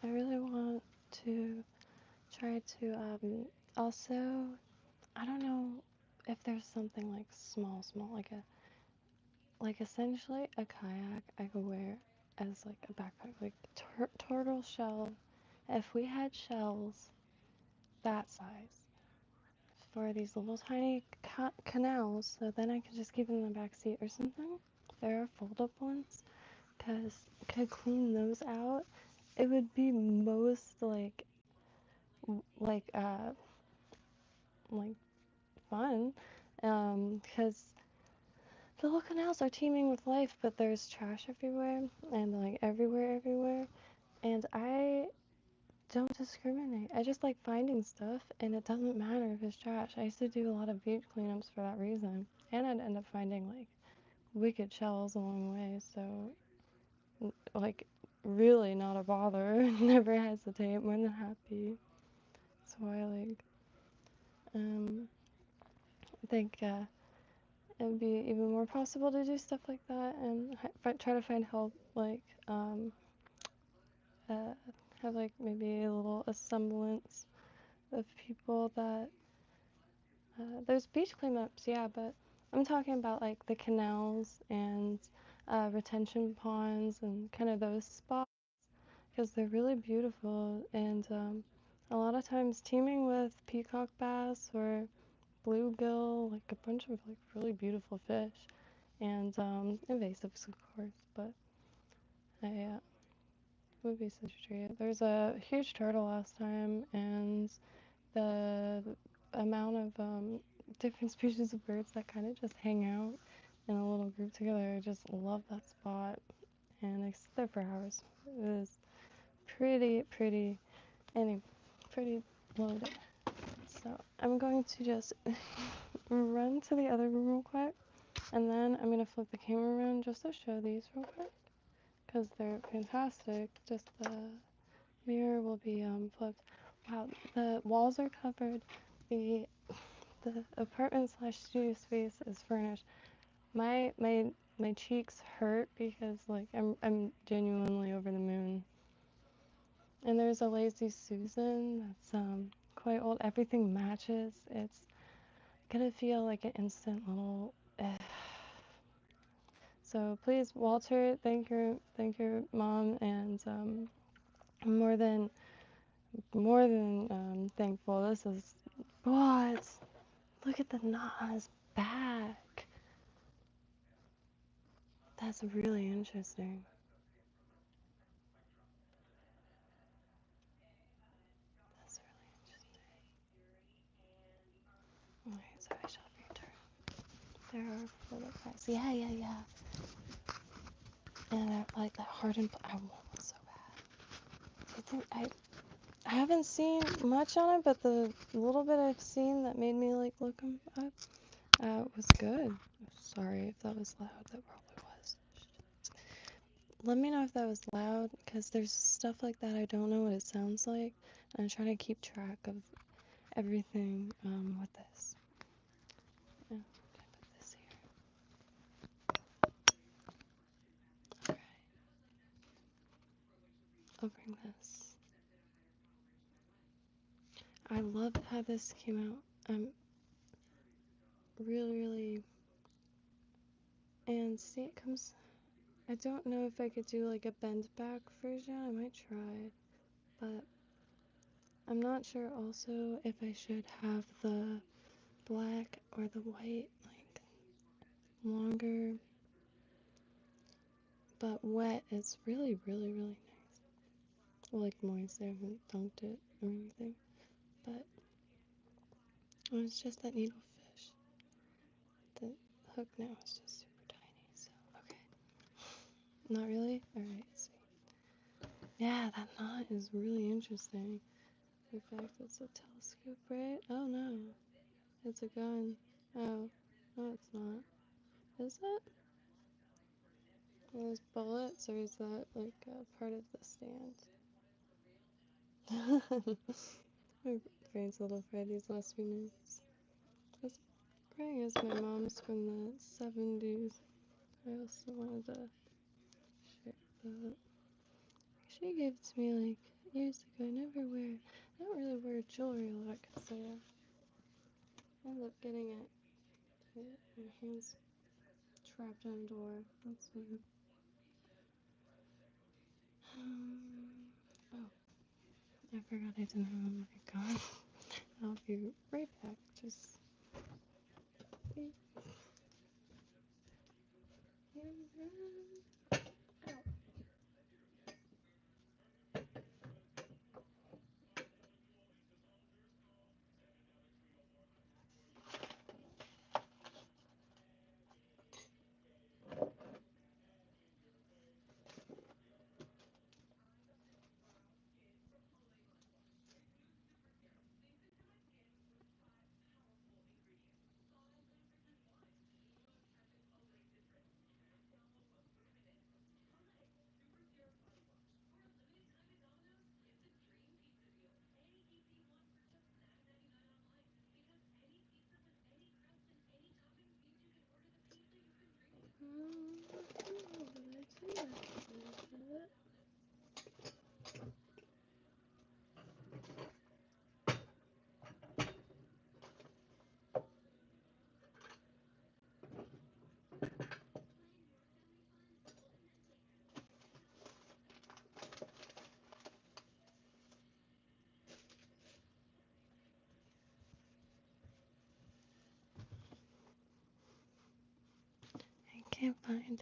I really want to try to also, I don't know if there's something like small, like essentially a kayak I could wear as like a backpack, like turtle shell. If we had shells that size for these little tiny canals, so then I could just keep them in the back seat or something. There are fold-up ones, because could clean those out. It would be most like fun, because the little canals are teeming with life, but there's trash everywhere, and like everywhere, and I don't discriminate. I just like finding stuff, and it doesn't matter if it's trash. I used to do a lot of beach cleanups for that reason, and I'd end up finding like wicked shells along the way, so like really not a bother. Never hesitate, more than happy. So I like think it would be even more possible to do stuff like that, and try to find help, like have like maybe a semblance of people that there's beach cleanups, yeah, but I'm talking about like the canals and retention ponds and kind of those spots, because they're really beautiful, and a lot of times teeming with peacock bass or bluegill, like a bunch of like really beautiful fish, and invasives of course, but I would be such a treat. There's a huge turtle last time, and the amount of different species of birds that kind of just hang out in a little group together, I just love that spot, and I sit there for hours. It was pretty anyway, pretty loaded. So I'm going to just run to the other room real quick, and then I'm gonna flip the camera around just to show these real quick, because they're fantastic. Just the mirror will be flipped. Wow, the walls are covered. The apartment slash studio space is furnished. My cheeks hurt because like I'm genuinely over the moon. And there's a Lazy Susan that's quite old. Everything matches. It's gonna feel like an instant little. So please, Walter, thank your mom, and I'm more than thankful. This is what. Look at the knot on his back. That's really interesting. That's really interesting. Alright, so I shall return. There are photo cards. Yeah. And I like that hardened. I want one so bad. I think I haven't seen much on it, but the little bit I've seen that made me like look them up was good. Sorry if that was loud. That probably was. Let me know if that was loud, because there's stuff like that I don't know what it sounds like. I'm trying to keep track of everything with this. Yeah, can I put this here? Alright. I'll bring this. I love how this came out. I'm really, and see, it comes. I don't know if I could do like a bend back version. I might try, but I'm not sure also if I should have the black or the white like longer, but wet. It's really nice. Well, like moist. I haven't dunked it or anything, but it's just that needlefish. The hook now is just super tiny, so okay. Not really? Alright, sweet. Yeah, that knot is really interesting. In fact, it's a telescope, right? Oh no, it's a gun. Oh, no, it's not. Is it? Are those bullets, or is that like part of the stand? My brain's a little fried these last few nights. This praying is my mom's from the 70s. I also wanted to share that. She gave it to me like years ago. I don't really wear jewelry a lot because I end up getting it. My hands trapped on a door. That's weird. Oh, I forgot I didn't have a mic on. I'll be right back. Just wait. Did I say that? I can't find it.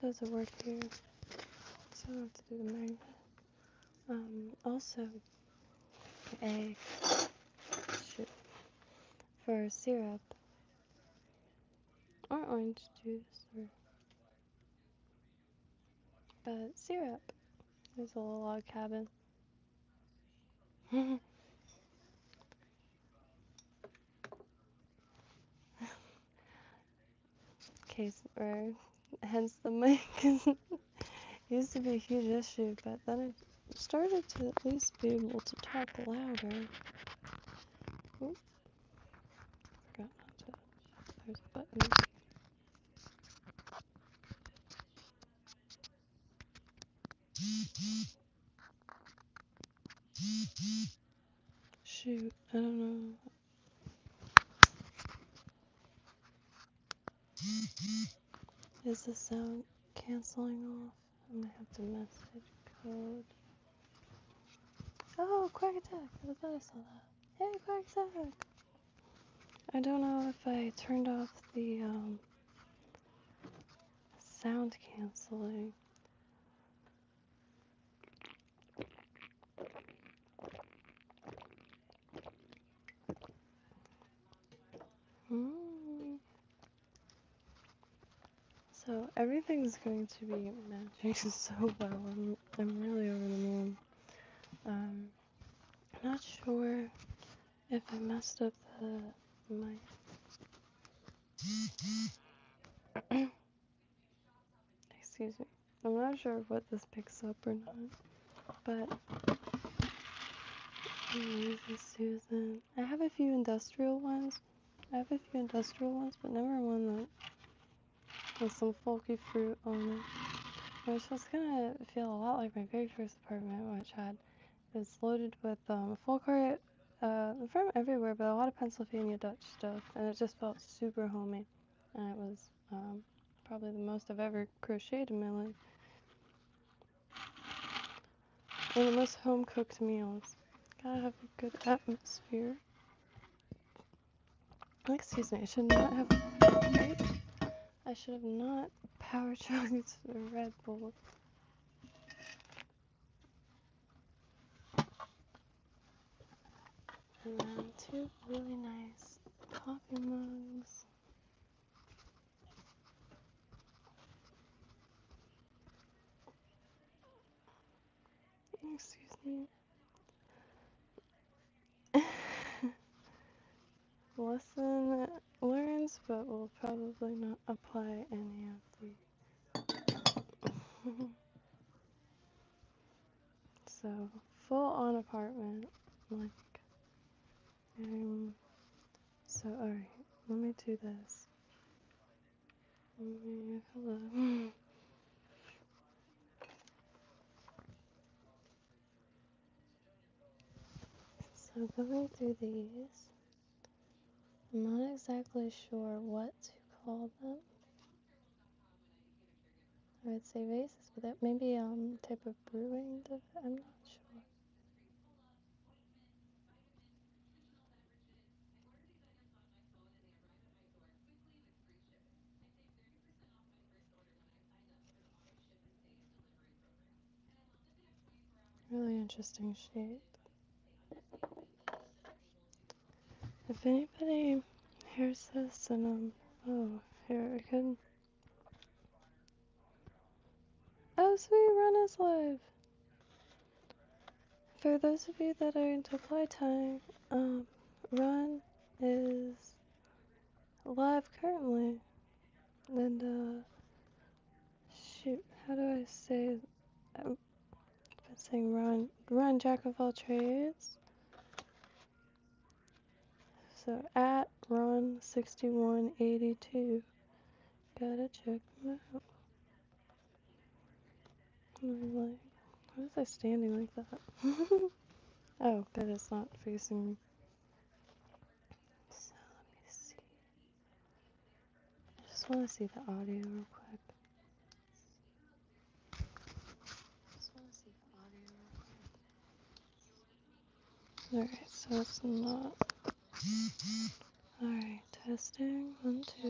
doesn't work here, so I have to do the magnet. Also, a for syrup or orange juice, but syrup. There's a little log cabin. Case or hence the mic used to be a huge issue, but then I started to at least be able to talk louder. Oop, forgot not to. There's a button. Shoot, I don't know. Is the sound canceling off? I might have to message code. Oh, Quack Attack! I thought I saw that. Hey, Quack Attack! I don't know if I turned off the sound canceling. So everything's going to be matching so well. I'm really over the moon. I'm not sure if I messed up the mic. Excuse me. I'm not sure what this picks up or not, but Easy Susan. I have a few industrial ones. But never one that has some folky fruit on it. Which was gonna feel a lot like my very first apartment, which was loaded with folk art from everywhere, but a lot of Pennsylvania Dutch stuff, and it just felt super homey. And it was probably the most I've ever crocheted in my life. And the most home-cooked meals. Gotta have a good atmosphere. Excuse me, I should not have power chugged the Red Bull. And then 2 really nice coffee mugs. Excuse me. Lesson learned, but will probably not apply any of the. So, full on apartment. Like, so alright, let me do this. Hello. So, going through these, I'm not exactly sure what to call them. I would say vases, but that maybe type of brewing. I'm not sure. Really interesting shape. If anybody hears this and oh, here I could. Oh, sweet, Run is live. For those of you that are into playtime, Run is live currently, and shoot, how do I say? I've been saying Run, Jack of all trades. So at Run6182, gotta check them out. I'm like, why was I standing like that? Oh, good, it's not facing me. So let me see. I just want to see the audio real quick. Alright, so it's not. Alright, testing. 1, 2.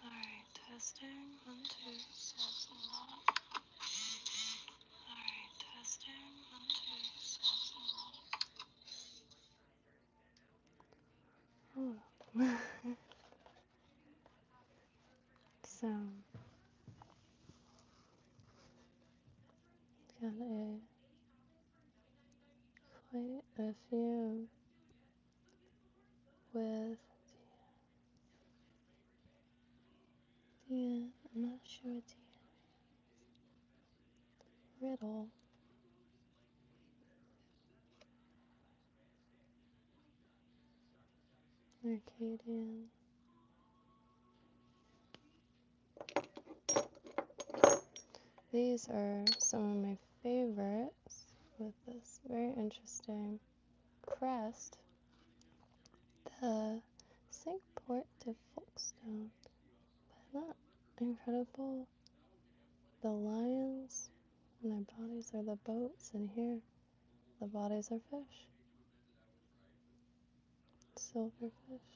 Alright, got quite a few with I'm not sure what riddle. Arcadian. These are some of my favorites with this very interesting crest. The Cinque Porte de Folkestone. Isn't that incredible? The lions and their bodies are the boats, and here the bodies are fish. Silverfish.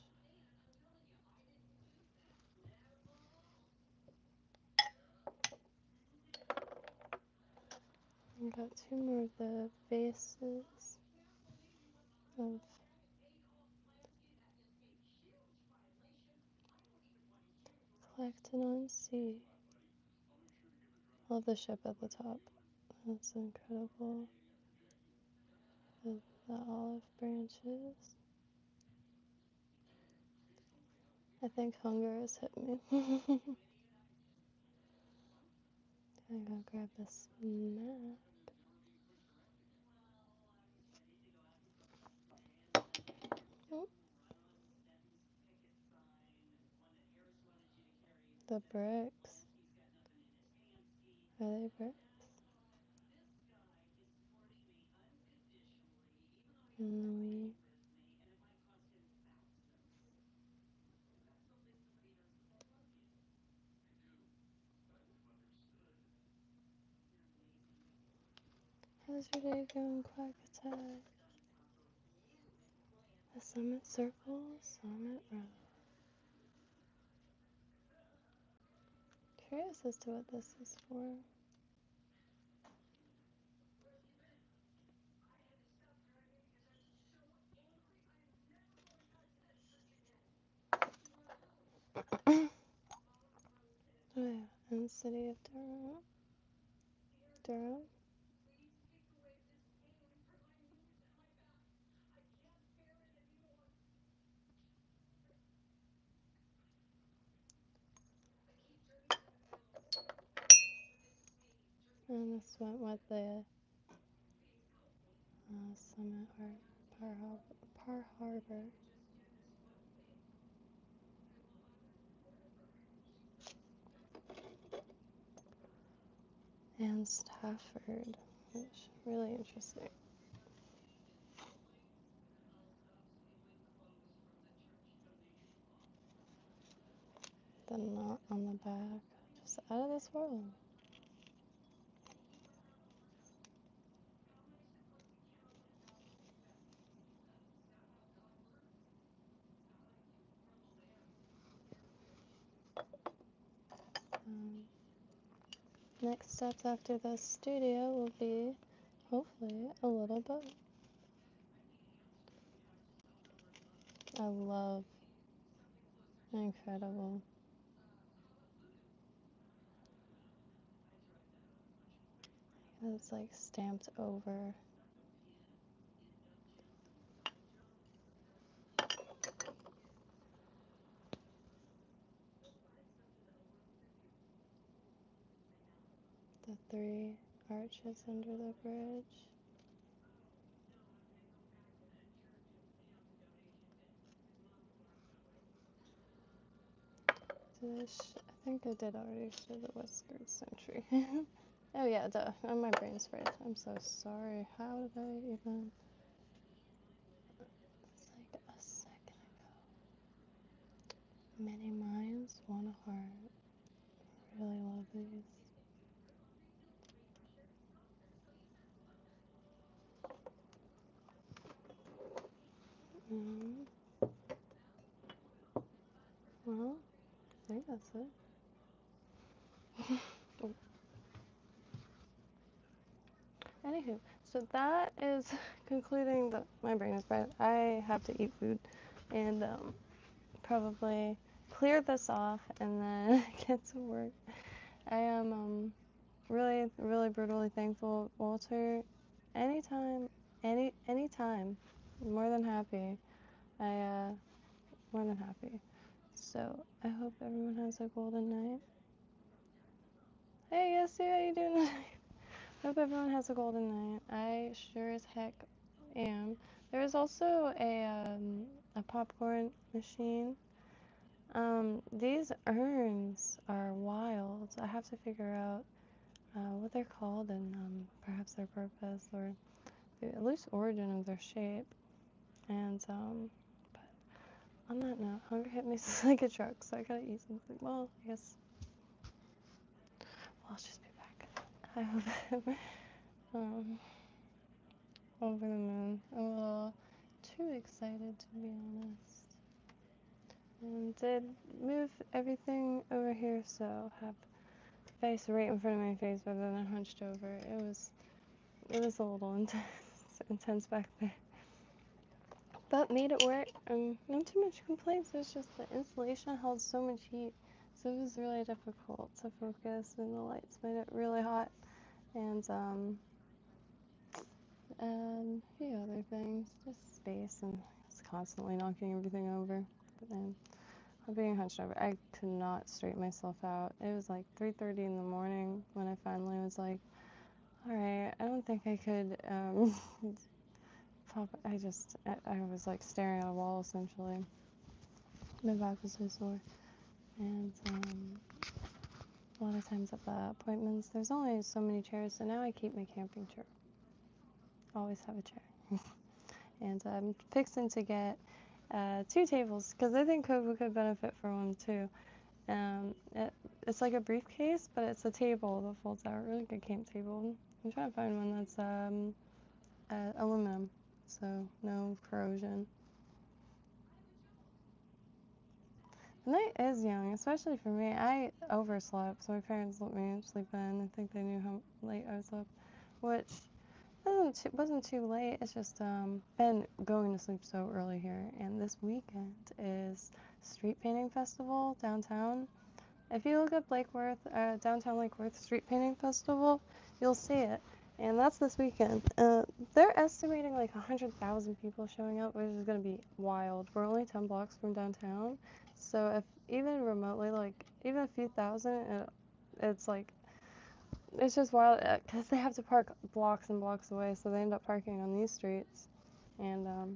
I got two more of the vases of collected on sea. Love the ship at the top. That's incredible. With the olive branches. I think hunger has hit me. I gotta grab this map. Oh, the bricks. Are they bricks? And how's your day going, Quack Attack? The Summit Circle, Summit Road. Curious as to what this is for. Oh yeah, in the city of Durham. Durham. And this went with the Summit or Par Harbor. And Stafford, which is really interesting. The knot on the back, just out of this world. Next steps after the studio will be, hopefully, a little boat. I love, incredible. It's like stamped over. The three arches under the bridge. I think I did already show the Westgard Century. Oh yeah, duh. Oh, my brain's fried. I'm so sorry. How did I even... It's like a second ago. Many minds, one heart. Really love these. Well, I think that's it. Oh. Anywho, so that is concluding the... My brain is fried. I have to eat food and probably clear this off and then get to work. I am really, really brutally thankful. Walter, anytime, anytime, more than happy. More than happy. So I hope everyone has a golden night. Hey, Yessie, how you doing tonight? Hope everyone has a golden night. I sure as heck am. There is also a popcorn machine. These urns are wild. I have to figure out what they're called and perhaps their purpose or the loose origin of their shape. And but on that note, hunger hit me like a truck, so I gotta eat something. Well, I guess I'll just be back. I hope over the moon. I'm a little too excited to be honest. And did move everything over here, so have face right in front of my face rather than hunched over. It was a little intense back there. But made it work. Not too much complaints. It was just the insulation held so much heat, so it was really difficult to focus, and the lights made it really hot. And a few other things, just space, and it's constantly knocking everything over. But then I'm being hunched over. I could not straighten myself out. It was like 3:30 in the morning when I finally was like, all right, I don't think I could pop. I was like staring at a wall essentially. My back was so sore. And a lot of times at the appointments, there's only so many chairs, so now I keep my camping chair. Always have a chair. And I'm fixing to get 2 tables, because I think Kobo could benefit from one too. It's like a briefcase, but it's a table that folds out, a really good camp table. I'm trying to find one that's aluminum, so no corrosion. The night is young, especially for me. I overslept, so my parents let me sleep in. I think they knew how late I was up, which wasn't too late. It's just been going to sleep so early here, and this weekend is street painting festival downtown. If you look up Lake Worth, downtown Lake Worth street painting festival, you'll see it, and that's this weekend. They're estimating like 100,000 people showing up, which is gonna be wild. We're only 10 blocks from downtown, so if even remotely, like even a few thousand, it's like it's just wild because they have to park blocks and blocks away, so they end up parking on these streets. And a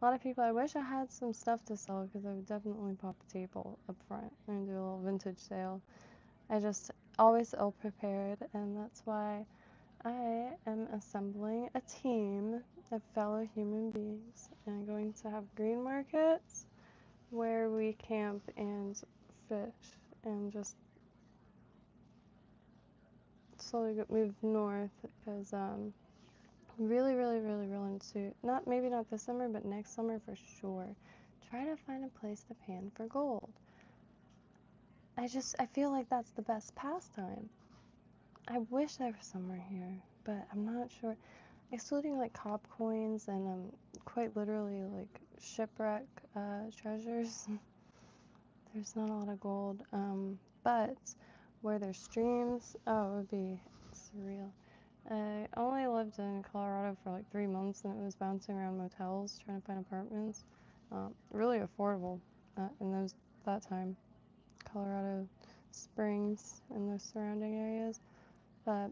lot of people, I wish I had some stuff to sell because I would definitely pop a table up front and do a little vintage sale. I just always ill prepared, and that's why I am assembling a team of fellow human beings and going to have green markets where we camp and fish and just slowly move north because really, really, really, really into maybe not this summer, but next summer for sure. Try to find a place to pan for gold. I feel like that's the best pastime. I wish there was somewhere here, but I'm not sure. Excluding like cop coins and quite literally like shipwreck treasures, there's not a lot of gold. But where there's streams, oh, it would be surreal. I only lived in Colorado for like 3 months, and it was bouncing around motels trying to find apartments. Really affordable in that time. Colorado Springs and the surrounding areas. But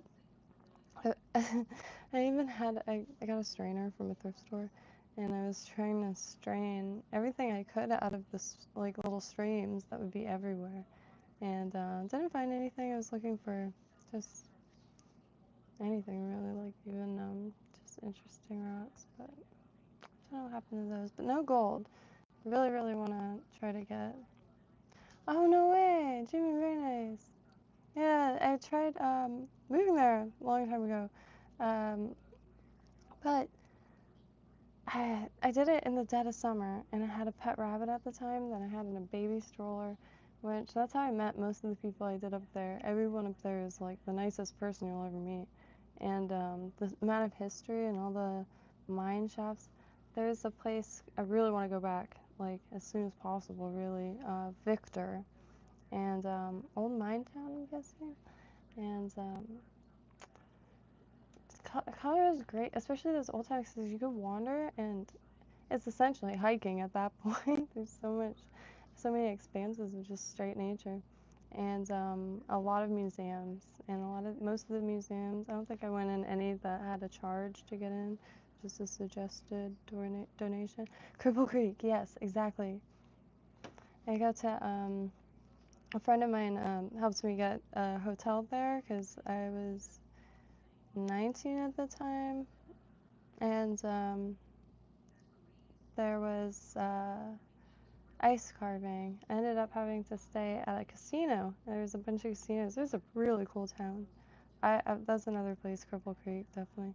I got a strainer from a thrift store, and I was trying to strain everything I could out of this like little streams that would be everywhere, and didn't find anything. I was looking for just anything really, like even just interesting rocks, but I don't know what happened to those. But no gold. Really, really want to try to get. Oh no way, Jimmy, very nice. Yeah, I tried moving there a long time ago, but I did it in the dead of summer, and I had a pet rabbit at the time that I had in a baby stroller, which that's how I met most of the people I did up there. Everyone up there is like the nicest person you'll ever meet, and the amount of history and all the mine shafts. There's a place I really want to go back, like as soon as possible, really. Victor and Old Mine Town, I'm guessing. And Colorado's great, especially those old towns, because you could wander, and it's essentially hiking at that point. There's so many expanses of just straight nature, and a lot of museums, and most of the museums. I don't think I went in any that had a charge to get in, just a suggested donation. Cripple Creek, yes, exactly. I got to a friend of mine helped me get a hotel there because I was 19 at the time, and there was ice carving. I ended up having to stay at a casino. There was a bunch of casinos. It was a really cool town. That's another place, Cripple Creek, definitely.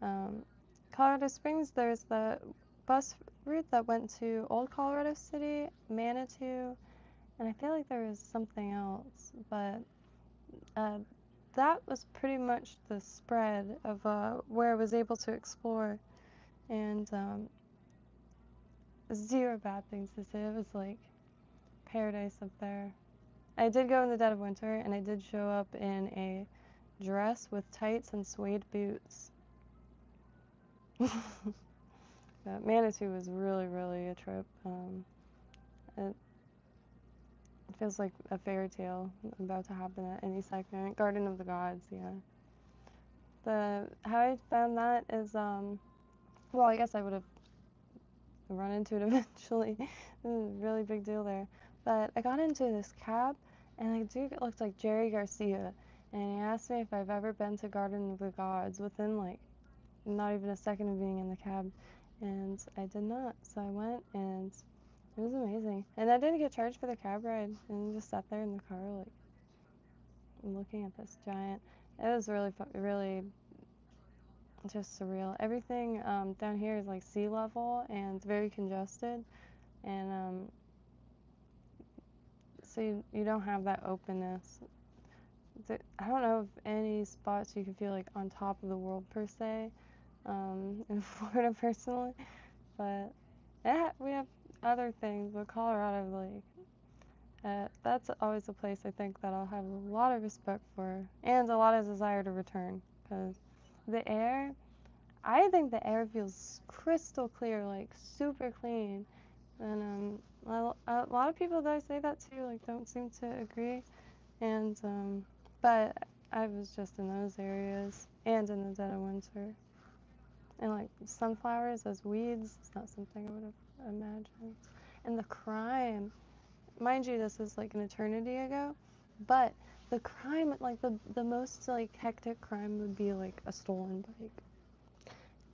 Um, Colorado Springs, there's the bus route that went to Old Colorado City, Manitou, and I feel like there was something else, but uh, that was pretty much the spread of where I was able to explore, and zero bad things to say. It was like paradise up there. I did go in the dead of winter, and I did show up in a dress with tights and suede boots. Manitou was really, really a trip. It feels like a fairy tale about to happen at any second. Garden of the Gods, yeah. How I found that is, well, I guess I would have run into it eventually. It was a really big deal there. But I got into this cab, and the dude looked like Jerry Garcia, and he asked me if I've ever been to Garden of the Gods within like not even a second of being in the cab, and I did not. So I went, and it was amazing. And I didn't get charged for the cab ride, and just sat there in the car like looking at this giant. It was really really just surreal. Everything down here is like sea level and very congested, and so you don't have that openness. I don't know of any spots you can feel like on top of the world per se, in Florida personally, but yeah, we have other things. But Colorado, like, that's always a place I think that I'll have a lot of respect for and a lot of desire to return, because the air, I think the air feels crystal clear, like super clean. And a lot of people that I say that to like don't seem to agree. And but I was just in those areas and in the dead of winter. And like sunflowers as weeds, it's not something I would have imagined. And the crime, mind you, this is like an eternity ago, but the crime, like the most like hectic crime would be like a stolen bike.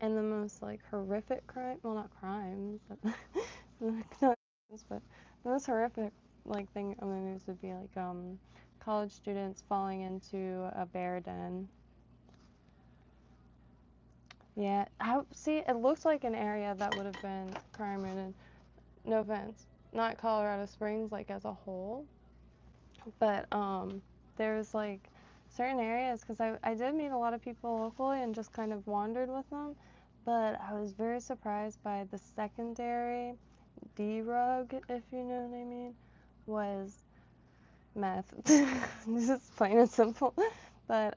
And the most like horrific crime, well, not crimes, not but the most horrific like thing on the news would be like college students falling into a bear den. Yeah, see, it looked like an area that would have been crime ridden. No offense, not Colorado Springs like as a whole, but there's like certain areas, because I did meet a lot of people locally and just kind of wandered with them, but I was very surprised by the secondary D-rug, if you know what I mean, was meth. Just plain and simple. But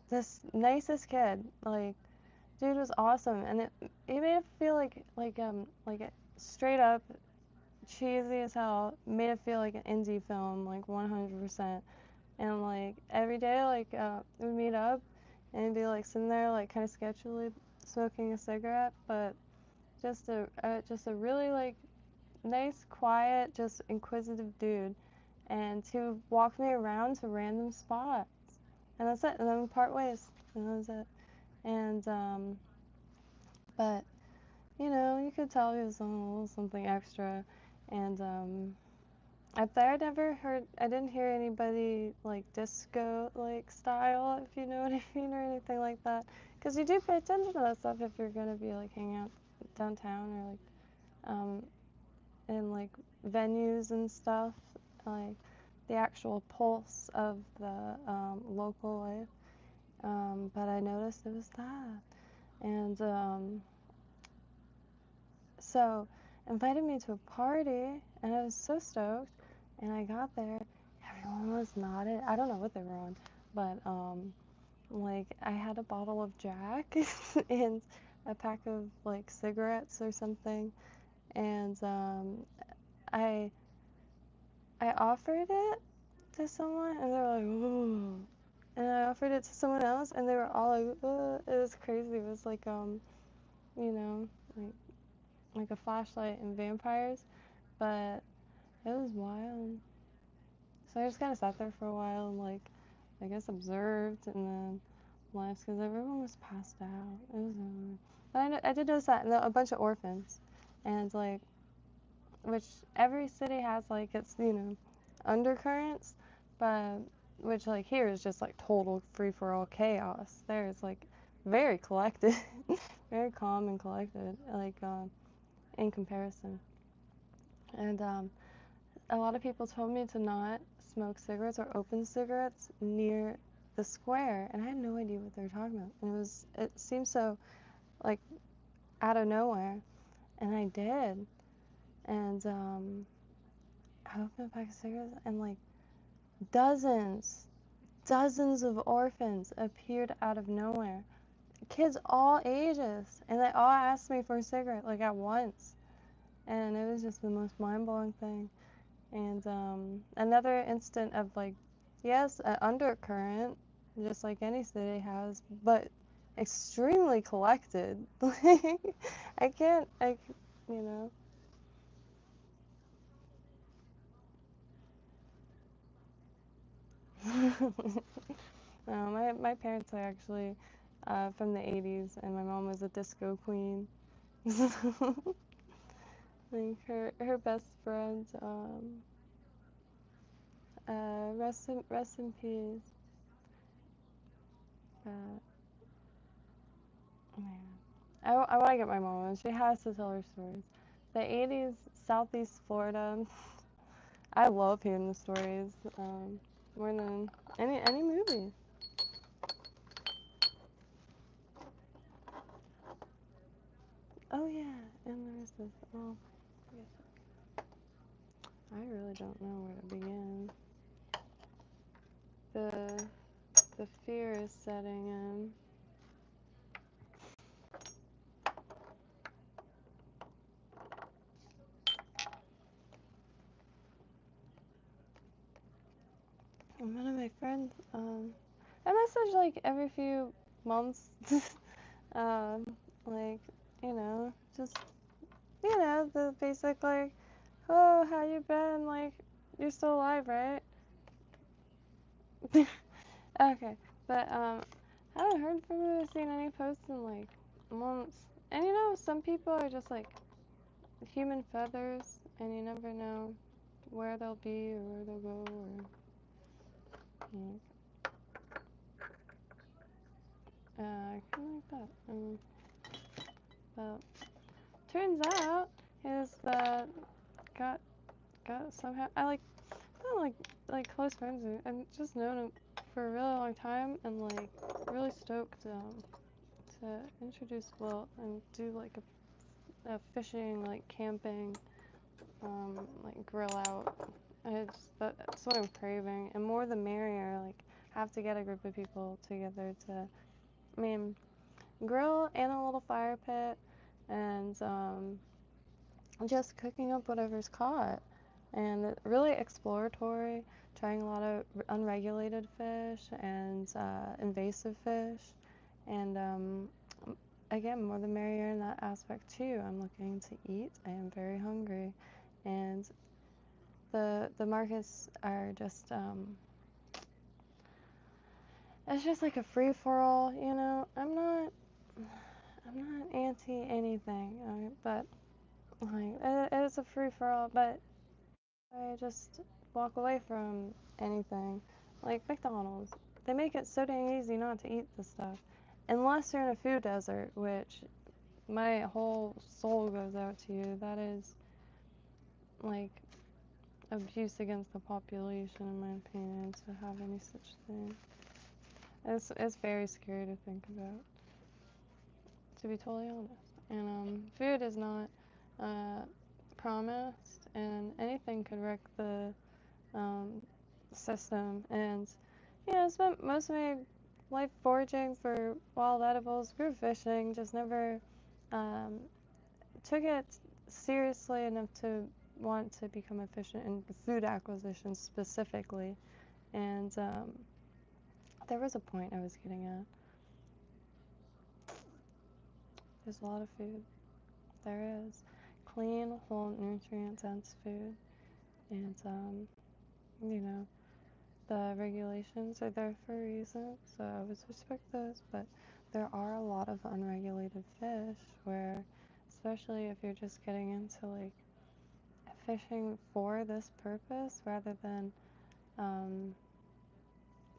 this nicest kid, like, dude was awesome, and it made it feel like a straight up cheesy as hell. Made it feel like an indie film, like 100%. And like every day, like we'd meet up and it'd be like sitting there, like kind of sketchily smoking a cigarette, but just a really like nice, quiet, just inquisitive dude, and to walk me around to random spots, and that's it. And then we part ways, and that was it. And but you know, you could tell he was on a little something extra, and up there, I didn't hear anybody like disco like style, if you know what I mean, or anything like that, because you do pay attention to that stuff if you're gonna be like hanging out downtown or like in like venues and stuff, like the actual pulse of the local life. But I noticed it was that, and so invited me to a party, and I was so stoked. And I got there, almost nodded. I don't know what they were on, but like I had a bottle of Jack and a pack of like cigarettes or something, and I I offered it to someone, and they were like, ooh, and I offered it to someone else, and they were all like, it was crazy. It was like you know, like a flashlight and vampires, but it was wild. So I just kind of sat there for a while and like I guess observed and then left because everyone was passed out. It was but I did notice that a bunch of orphans, and like which every city has like its undercurrents, but which like here is just like total free for all chaos. There it's like very collected, very calm and collected, like in comparison. And a lot of people told me to not smoke cigarettes or open cigarettes near the square, and I had no idea what they were talking about. And it seemed so like out of nowhere, and I did. And I opened a pack of cigarettes, and like dozens, dozens of orphans appeared out of nowhere. Kids all ages, and they all asked me for a cigarette like at once, and it was just the most mind-blowing thing. And another instant of like, yes, an undercurrent, just like any city has, but extremely collected. Like, I can't, you know. My parents are actually from the 80s, and my mom was a disco queen. Like her best friend, rest in peace. Uh, Man. I want to get my mom on. She has to tell her stories. The 80s, Southeast Florida. I love hearing the stories more than any movie. Oh yeah, and there's this. Oh, I really don't know where to begin. The the fear is setting in. And one of my friends, I message like every few months, um, like just the basic like, oh, how you been? Like, you're still alive, right? Okay, but I haven't heard from you or seen any posts in like months. And some people are just like human feathers, and you never know where they'll be or where they'll go or like, kind of like that. But turns out is that got somehow I like not like close friends. I've just known him for a really long time, and like really stoked to introduce Will and do like a fishing, like camping, like grill out. That's what I'm craving, and more the merrier. Like have to get a group of people together to, I mean, grill and a little fire pit, and just cooking up whatever's caught, and really exploratory, trying a lot of unregulated fish and invasive fish, and again, more the merrier in that aspect too. I'm looking to eat. I am very hungry, and the markets are just it's just like a free for all. I'm not anti anything, but like it is a free for all. But I just walk away from anything. Like McDonald's, they make it so dang easy not to eat the stuff, unless you're in a food desert, which my whole soul goes out to you. That is like abuse against the population, in my opinion, to have any such thing. It's very scary to think about, to be totally honest. And food is not promised, and anything could wreck the system. And I spent most of my life foraging for wild edibles, grew fishing, just never um, took it seriously enough to want to become efficient in food acquisition specifically. And there was a point I was getting at. There's a lot of food. There is clean, whole, nutrient-dense food. And, you know, the regulations are there for a reason, so I always respect those. But there are a lot of unregulated fish where, especially if you're just getting into like fishing for this purpose rather than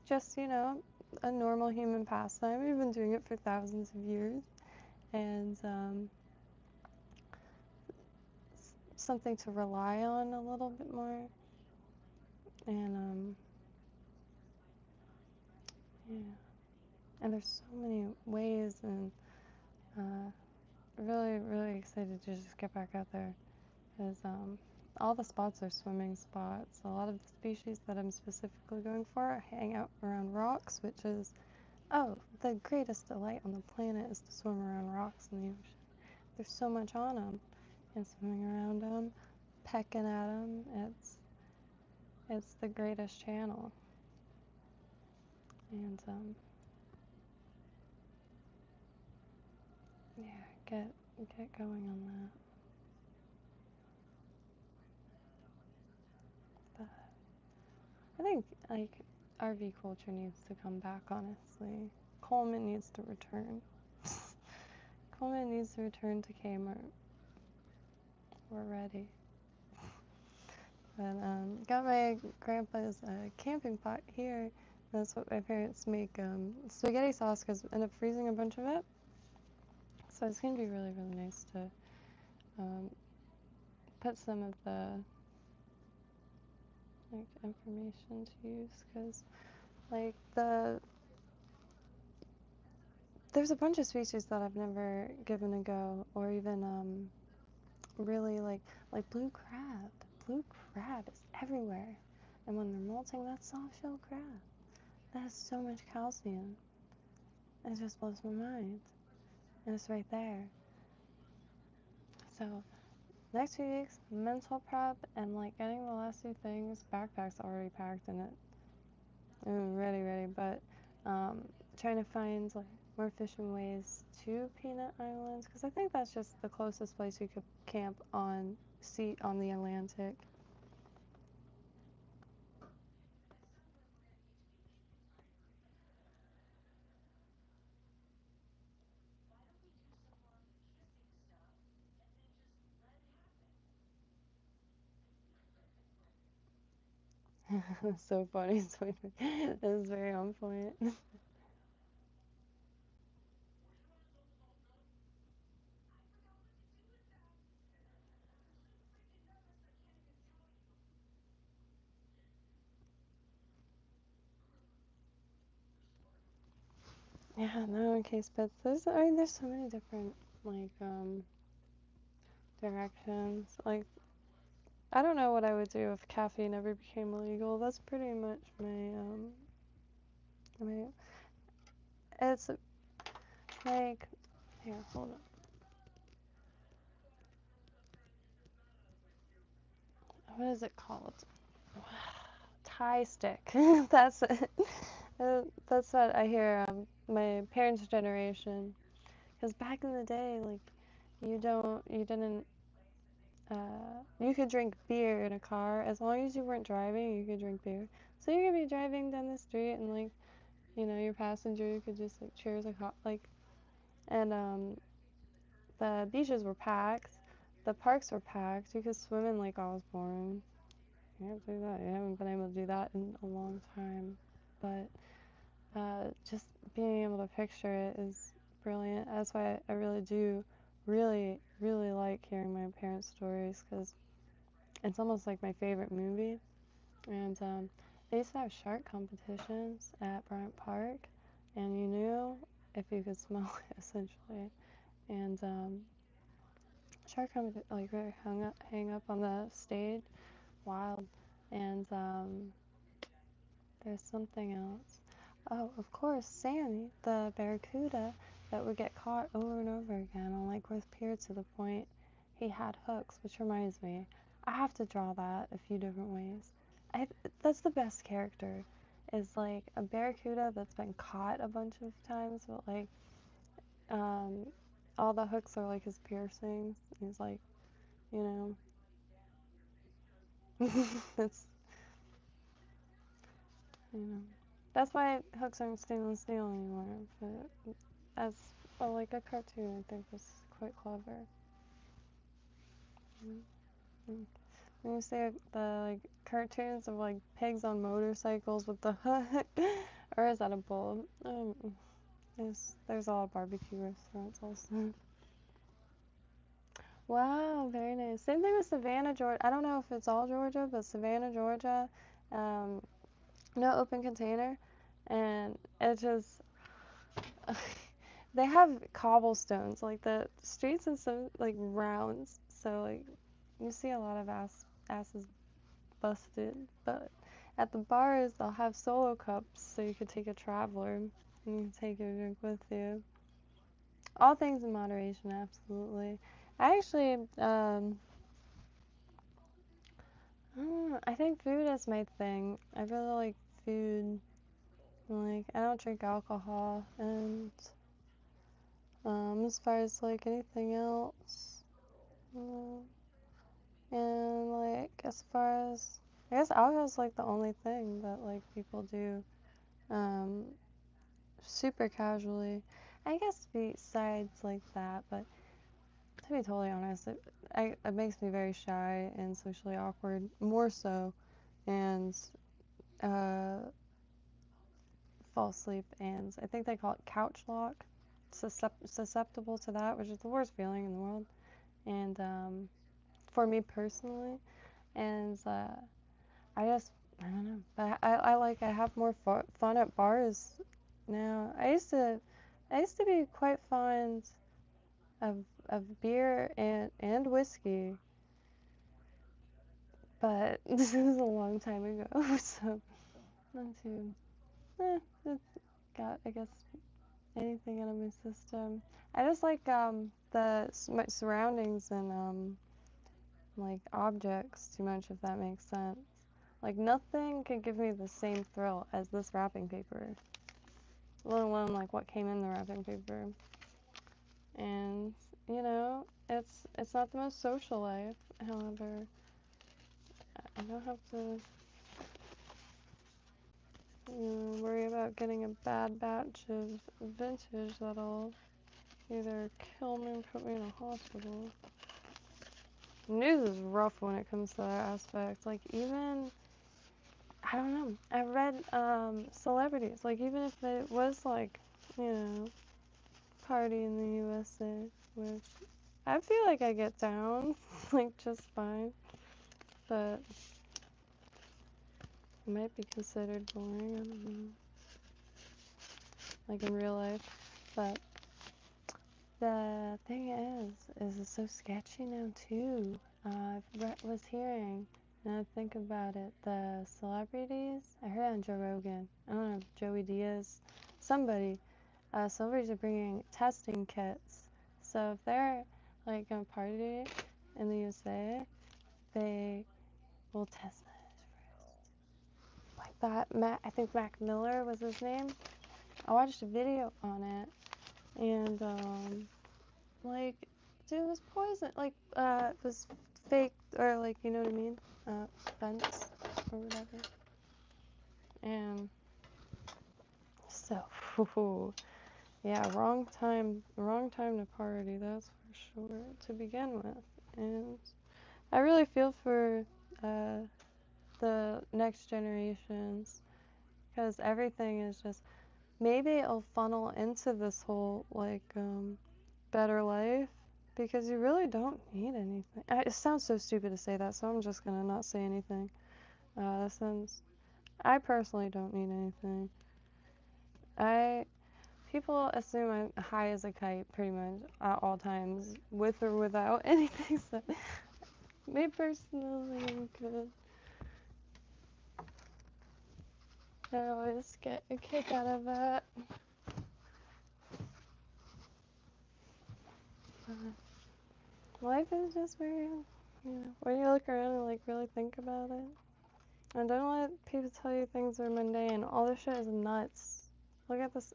just, a normal human pastime. We've been doing it for thousands of years, and something to rely on a little bit more. And yeah, and there's so many ways, and really, really excited to just get back out there, because all the spots are swimming spots. A lot of the species that I'm specifically going for hang out around rocks, which is, the greatest delight on the planet is to swim around rocks in the ocean. There's so much on them, and swimming around them, pecking at them, it's the greatest channel. And yeah, get going on that. But I think like RV culture needs to come back, honestly. Coleman needs to return. Coleman needs to return to Kmart. We're ready. But got my grandpa's camping pot here. That's what my parents make spaghetti sauce, because I end up freezing a bunch of it. So it's gonna be really, really nice to put some of the like information to use, because like there's a bunch of species that I've never given a go, or even really like blue crab. Blue crab is everywhere, and when they're molting, that soft shell crab that has so much calcium, it just blows my mind, and it's right there. So next few weeks, mental prep and like getting the last two things. Backpack's already packed in it. Ready, but trying to find like more fishing ways to Peanut Island, because I think that's just the closest place you could camp on the Atlantic. It's so funny. It was very on point. Yeah, no, in case pets. There's so many different like directions. Like, I don't know what I would do if caffeine ever became illegal. That's pretty much my it's like, here, hold on. What is it called? Thai stick. That's it. That's what I hear. My parents' generation, because back in the day, like you didn't, you could drink beer in a car as long as you weren't driving. You could drink beer, so you could be driving down the street and like, your passenger, you could just like cheers a cup, like, and the beaches were packed, the parks were packed. You could swim in Lake Osborne. You can't do that. You haven't been able to do that in a long time, but just being able to picture it is brilliant. That's why I really do, really, really like hearing my parents' stories, because it's almost like my favorite movie. And they used to have shark competitions at Bryant Park, and you knew if you could smell it, essentially. And shark competition, like, hang up on the stage, wild. And There's something else. Oh, of course, Sammy, the barracuda that would get caught over and over again on Lake Worth Pier to the point he had hooks, which reminds me, I have to draw that a few different ways. That's the best character, is like a barracuda that's been caught a bunch of times, but like, um, all the hooks are like his piercings. He's like, you know, it's, you know, that's why hooks aren't stainless steel anymore, but as like a cartoon, I think was quite clever. Mm-hmm. When you say the like cartoons of like pigs on motorcycles with the hook, or is that a bull? There's all barbecue restaurants also. Wow, very nice. Same thing with Savannah, Georgia. I don't know if it's all Georgia, but Savannah, Georgia, um, no open container, and it just they have cobblestones. Like the streets and so like rounds, so like you see a lot of asses busted. But at the bars, they'll have solo cups, so you could take a traveler and you can take your drink with you. All things in moderation, absolutely. I actually, I think food is my thing. I really like food. Like, I don't drink alcohol, and as far as like anything else, uh, and like as far as I guess alcohol is like the only thing that like people do, um, super casually. I guess besides like that, but to be totally honest, it makes me very shy and socially awkward, more so, and uh, fall asleep, and I think they call it couch lock, susceptible to that, which is the worst feeling in the world, and for me personally, and I don't know, but I have more fun at bars now. I used to be quite fond of beer and whiskey, but this is a long time ago, so not too. It's got, I guess, anything out of my system. I just like my surroundings and like objects too much, if that makes sense. Like nothing could give me the same thrill as this wrapping paper, let alone like what came in the wrapping paper. And you know, it's not the most social life. However, I don't have to worry about getting a bad batch of vintage that'll either kill me or put me in a hospital. News is rough when it comes to that aspect. Like even, I don't know. I read celebrities. Like even if it was like, party in the USA, which I feel like I get down like just fine, but it might be considered boring. I don't know. Like in real life, but the thing is it's so sketchy now too. Was hearing, and I think about it, the celebrities. I heard on Joe Rogan. I don't know if Joey Diaz, somebody. Celebrities are bringing testing kits. So if they're like gonna party in the USA, they will test like that. I think Mac Miller was his name. I watched a video on it, and like, dude was poison. Like, it was fake, or like, you know what I mean? Fence or whatever. And so, yeah, wrong time to party. That's for sure to begin with. And I really feel for the next generations, because everything is just, maybe it'll funnel into this whole like better life, because you really don't need anything. It sounds so stupid to say that, so I'm just gonna not say anything. Since I personally don't need anything. People assume I'm high as a kite pretty much at all times, with or without anything. So, me personally, I'm good. I always get a kick out of that. Life is just very, when you look around and like really think about it, and don't let people tell you things are mundane. All this shit is nuts. Look at this,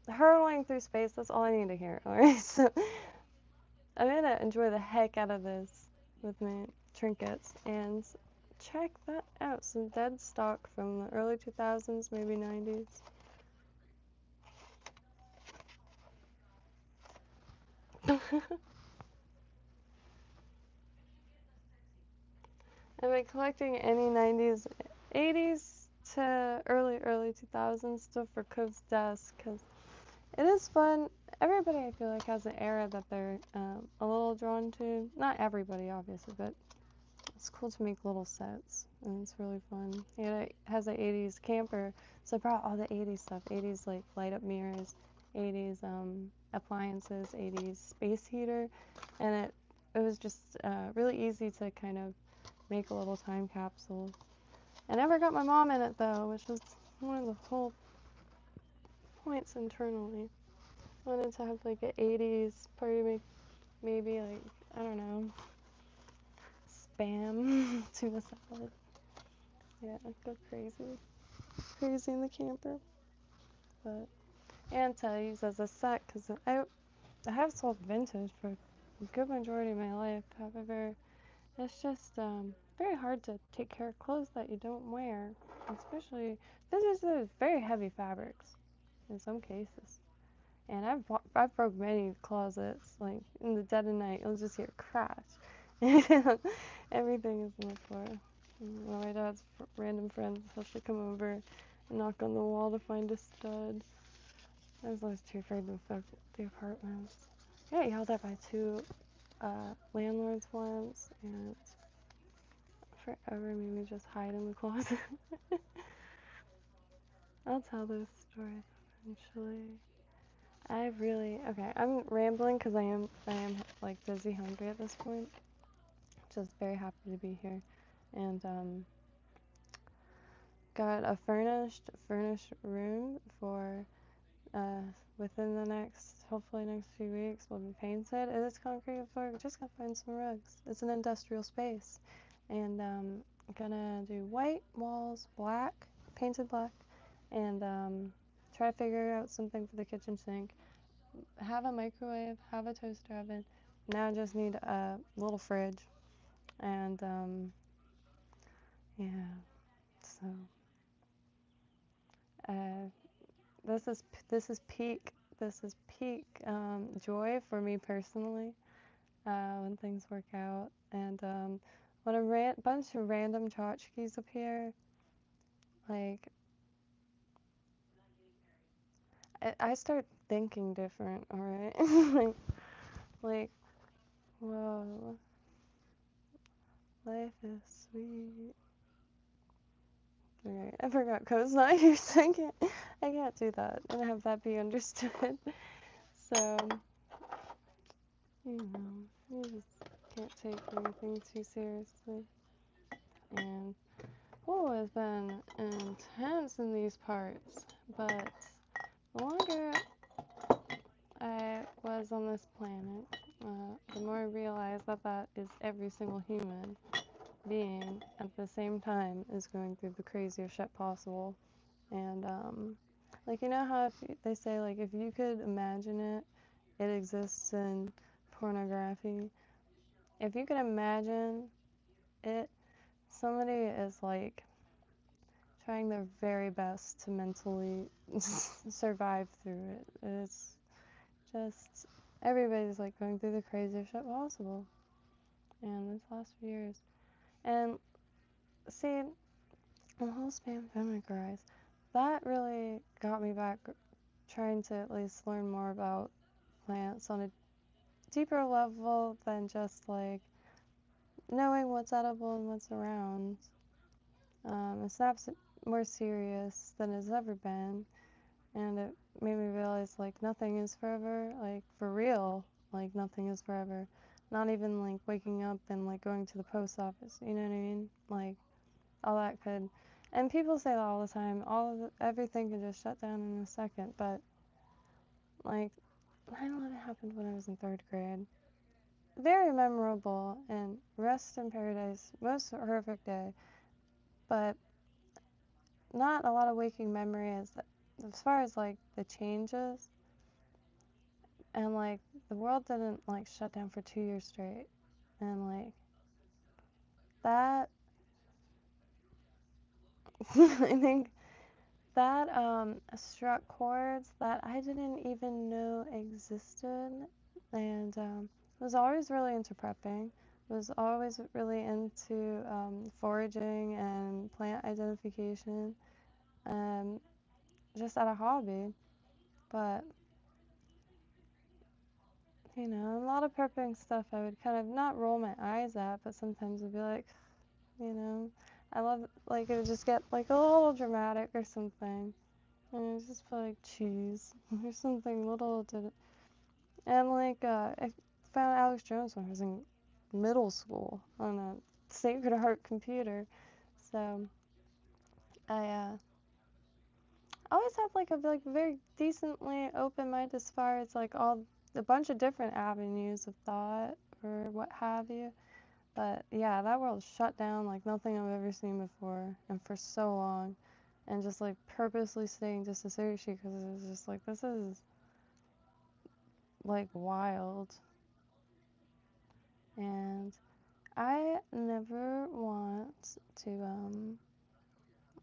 hurtling through space. That's all I need to hear. All right, so I'm gonna enjoy the heck out of this with my trinkets and check that out. Some dead stock from the early 2000s, maybe 90s. I've been collecting any 90s, 80s to early 2000s stuff for Cove's desk because it is fun. Everybody, I feel like, has an era that they're a little drawn to. Not everybody, obviously, but it's cool to make little sets, and it's really fun. It has an 80s camper, so I brought all the 80s stuff. 80s like light up mirrors, 80s appliances, 80s space heater, and it was just really easy to kind of make a little time capsule. I never got my mom in it though, which was one of the whole points internally. I wanted to have like an 80s party, maybe like, I don't know, Spam tuna salad. Yeah, go crazy. Crazy in the camper. But, and to use as a set, because I have sold vintage for a good majority of my life. However, it's just very hard to take care of clothes that you don't wear, especially, this is very heavy fabrics in some cases. And I've broke many closets, like in the dead of night, you'll just hear crash. Everything is on the floor. My dad's random friends have to come over and knock on the wall to find a stud. I was always too afraid to affect the apartments. I got yelled at by two landlords once, and forever made me just hide in the closet. I'll tell those stories eventually. I'm rambling because I am like busy hungry at this point. Just very happy to be here, and got a furnished room for within the hopefully next few weeks will be painted. It is concrete floor. Just gotta find some rugs. It's an industrial space, and I'm gonna do white walls, painted black, and try to figure out something for the kitchen sink. Have a microwave, have a toaster oven. Now I just need a little fridge, and yeah. So uh, this is peak joy for me personally when things work out, and when a bunch of random tchotchkes appear, like I start thinking different. All right, like whoa, life is sweet. Alright, I forgot Code's not here, so I can't do that and have that be understood. So, you just can't take anything too seriously. And it's been intense in these parts, but the longer I was on this planet, the more I realized that is every single human being at the same time is going through the craziest shit possible. And like, you know how they say, like, if you could imagine it, it exists in pornography. If you could imagine it, somebody is like trying their very best to mentally survive through it. It's just everybody's like going through the craziest shit possible. And this last few years, and see, the whole spam feminine rise, that really got me back trying to at least learn more about plants on a deeper level than just like knowing what's edible and what's around. It's more serious than it's ever been, and it made me realize like nothing is forever, like for real, like nothing is forever. Not even like waking up and like going to the post office, you know what I mean? Like all that could And people say that all the time. Everything can just shut down in a second. But like 9/11 happened when I was in 3rd grade. Very memorable and rest in paradise. Most horrific day. But not a lot of waking memory as far as like the changes. And like the world didn't like shut down for 2 years straight. And like that, I think that struck chords that I didn't even know existed. And was always really into prepping. Was always really into foraging and plant identification, just out of hobby. But you know, a lot of prepping stuff I would kind of not roll my eyes at, but sometimes I'd be like, you know, I love like it would just get like a little dramatic or something, and it would just put like cheese or something little to, and like I found Alex Jones when I was in middle school on a Sacred Heart computer, so I always had like a very decently open mind as far as like all a bunch of different avenues of thought or what have you. But yeah, that world shut down like nothing I've ever seen before, and for so long, and just like purposely staying disassociated because it was just like this is like wild, and I never want to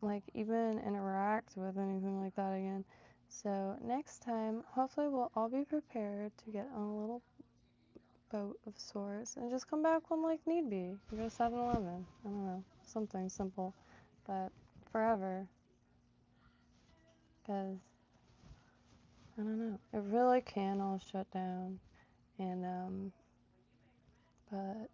like even interact with anything like that again. So next time, hopefully we'll all be prepared to get on a little boat of sorts and just come back when like need be. Go to 7-Eleven. I don't know, something simple, but forever, because I don't know. It really can all shut down, and but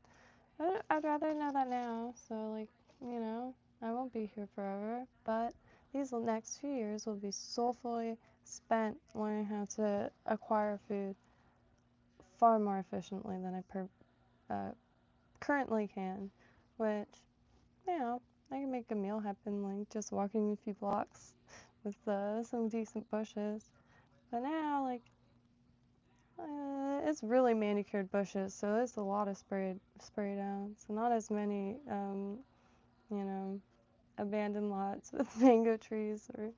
I'd rather know that now. So like, you know, I won't be here forever, but these next few years will be soulfully spent learning how to acquire food far more efficiently than I currently can, which, you know, I can make a meal happen like just walking a few blocks with some decent bushes. But now, like, it's really manicured bushes, so there's a lot of spray down. So not as many, you know, abandoned lots with mango trees or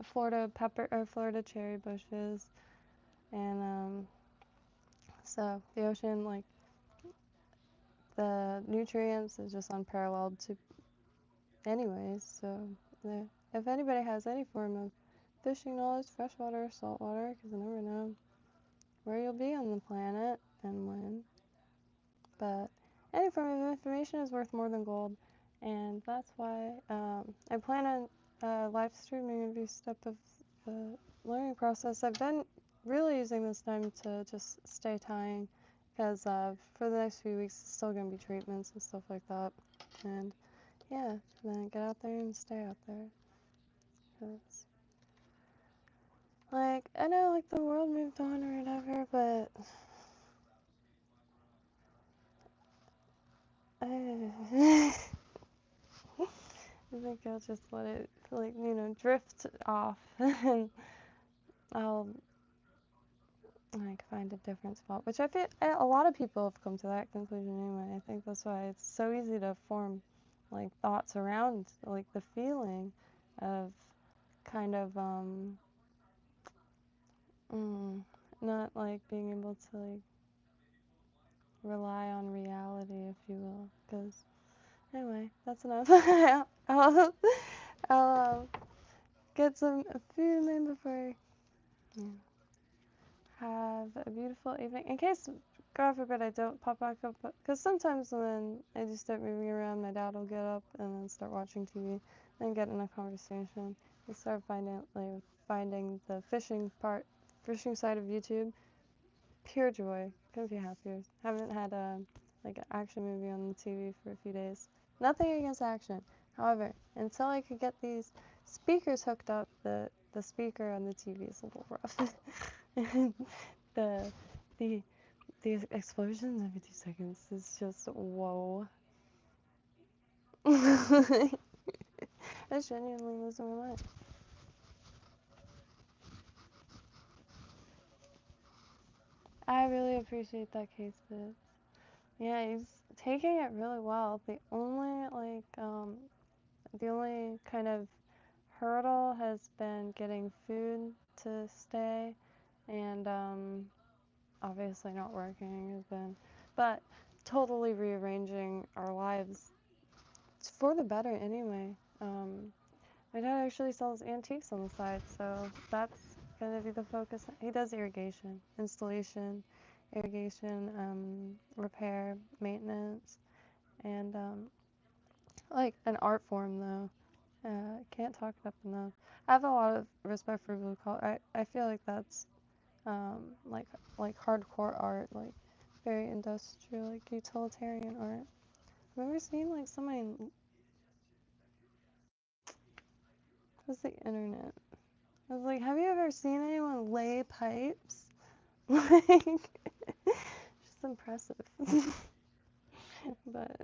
Florida pepper or Florida cherry bushes, and so the ocean, like the nutrients, is just unparalleled to anyways. So if anybody has any form of fishing knowledge, freshwater or saltwater, because I never know where you'll be on the planet and when. But any form of information is worth more than gold, and that's why I plan on live streaming every step of the learning process. I've been really using this time to just stay tying, because for the next few weeks it's still going to be treatments and stuff like that, and yeah, then get out there and stay out there, because like I know like the world moved on or whatever, but I think I'll just let it, like, you know, drift off, and I'll, like, find a different spot, which I feel a lot of people have come to that conclusion anyway. I think that's why it's so easy to form, like, thoughts around, like, the feeling of kind of, not, like, being able to, like, rely on reality, if you will, because, anyway, that's enough. I'll get some food in before I, yeah. Have a beautiful evening. In case, God forbid, I don't pop back up, because sometimes when I just start moving around, my dad will get up and then start watching TV, then get in a conversation, and start finding the fishing side of YouTube. Pure joy. Couldn't be happier. Haven't had like an action movie on the TV for a few days. Nothing against action. However, until I could get these speakers hooked up, the speaker on the TV is a little rough. the the the explosions every 2 seconds is just whoa. I genuinely losing my mind. I really appreciate that case, Bits. Yeah, he's taking it really well. The only kind of hurdle has been getting food to stay, and obviously not working has been, but totally rearranging our lives for the better anyway. My dad actually sells antiques on the side, so that's gonna be the focus. He does irrigation, installation, repair, maintenance, and like an art form though. Can't talk it up enough. I have a lot of respect for blue collar. I feel like that's um, like hardcore art, like very industrial, like utilitarian art. Have you ever seen like somebody? What's the internet? I was like, have you ever seen anyone lay pipes? Like, just impressive. But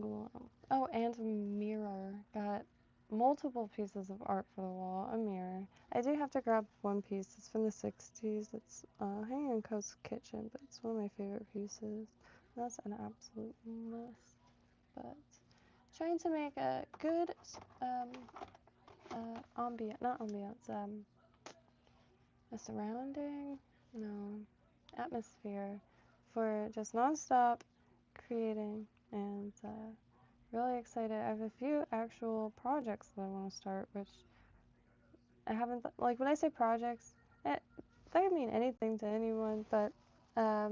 glow. Oh, and a mirror. Got multiple pieces of art for the wall. A mirror. I do have to grab one piece. It's from the 60s. It's hanging in Co's kitchen, but it's one of my favorite pieces. That's an absolute must. But trying to make a good not ambiance, a surrounding, no, atmosphere for just nonstop creating, and really excited. I have a few actual projects that I want to start, which I haven't, like when I say projects, that could mean anything to anyone, but I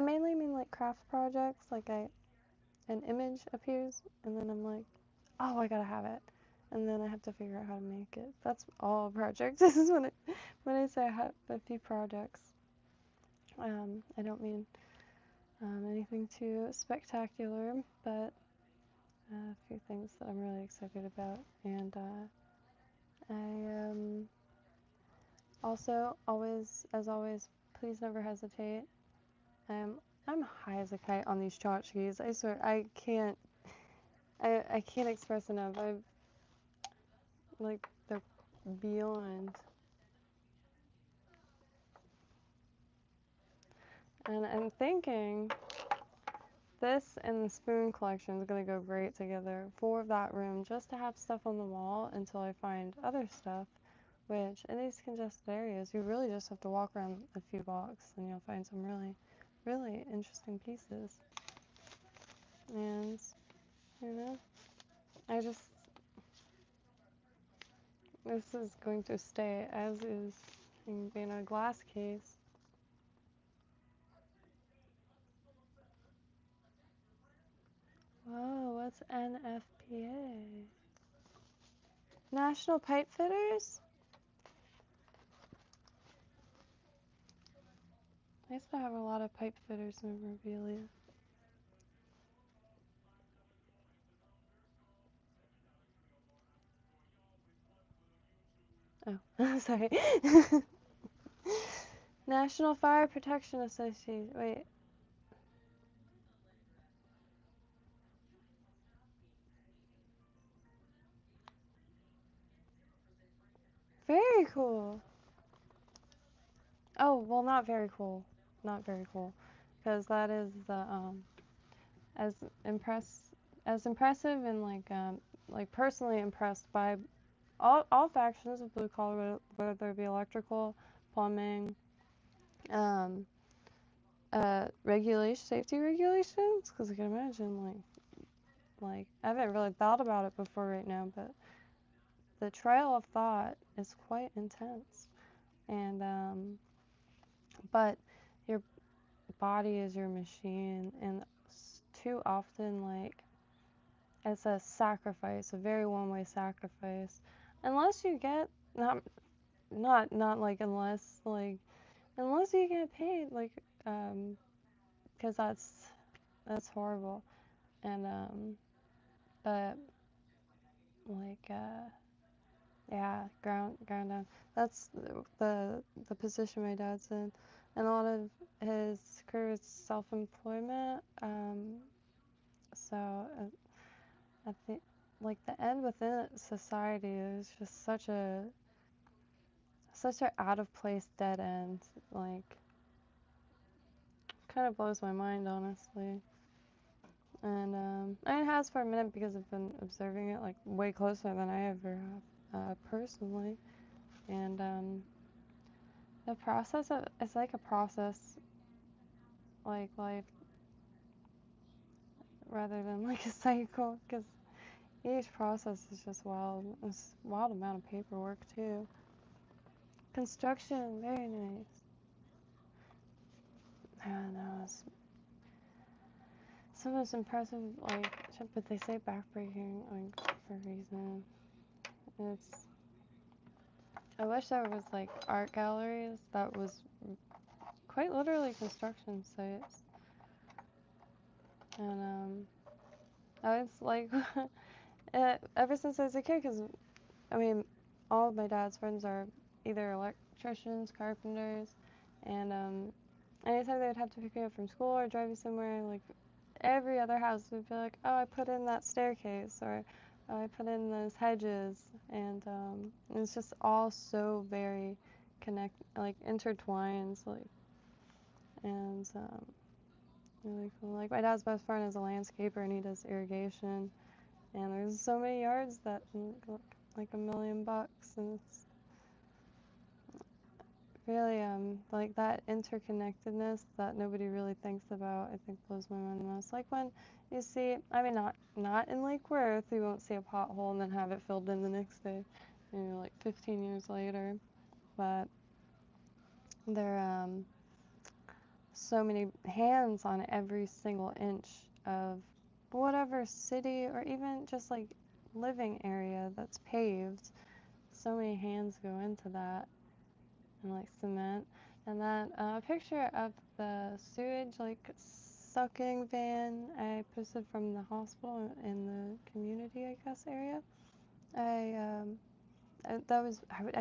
mainly mean like craft projects, like an image appears, and then I'm like, oh, I gotta have it. And then I have to figure out how to make it. That's all a project. This is when I say I have a few projects. I don't mean anything too spectacular, but a few things that I'm really excited about. And I also as always, please never hesitate. I'm high as a kite on these tchotchkes. I swear, I can't express enough. Like, they're beyond. And I'm thinking this and the spoon collection is going to go great together for that room, just to have stuff on the wall until I find other stuff, which in these congested areas, you really just have to walk around a few blocks and you'll find some really, really interesting pieces. And, you know, this is going to stay as is in a glass case. Whoa, what's NFPA? National Pipe Fitters? I used to have a lot of pipe fitters memorabilia. Oh, sorry. National Fire Protection Association. Wait. Very cool. Oh, well, not very cool. Not very cool. Because that is the, as impressive and like personally impressed by all factions of blue collar, whether it be electrical, plumbing, um, safety regulations. Because I can imagine, like I haven't really thought about it before right now, but the trail of thought is quite intense. And but your body is your machine, and too often, like, it's a sacrifice, a very one-way sacrifice, unless you get not like unless you get paid, like, because that's horrible. And but like yeah, ground down. That's the position my dad's in, and a lot of his career is self-employment. So at the like the end within society is just such a out of place dead end. Like, kind of blows my mind, honestly. And it has for a minute because I've been observing it like way closer than I ever have personally. And the process of it's like a process, like life, rather than like a cycle, because each process is just wild. It's a wild amount of paperwork too. Construction, very nice. I don't know. It's some most impressive, like, but they say backbreaking, like, for a reason. It's. I wish there was like art galleries that was quite literally construction sites, and I was like, ever since I was a kid, because I mean, all of my dad's friends are either electricians, carpenters, and anytime they would have to pick me up from school or drive me somewhere, like every other house would be like, oh, I put in that staircase, or oh, I put in those hedges, and it's just all so very like intertwined, like, and really cool. Like my dad's best friend is a landscaper and he does irrigation, and there's so many yards that look like $1,000,000, and it's really like that interconnectedness that nobody really thinks about. I think blows my mind the most. Like when you see, I mean, not in Lake Worth, you won't see a pothole and then have it filled in the next day, maybe like 15 years later. But there so many hands on every single inch of whatever city or even just like living area that's paved. So many hands go into that, and like cement. And that picture of the sewage like sucking van I posted from the hospital in the community, I guess, area. I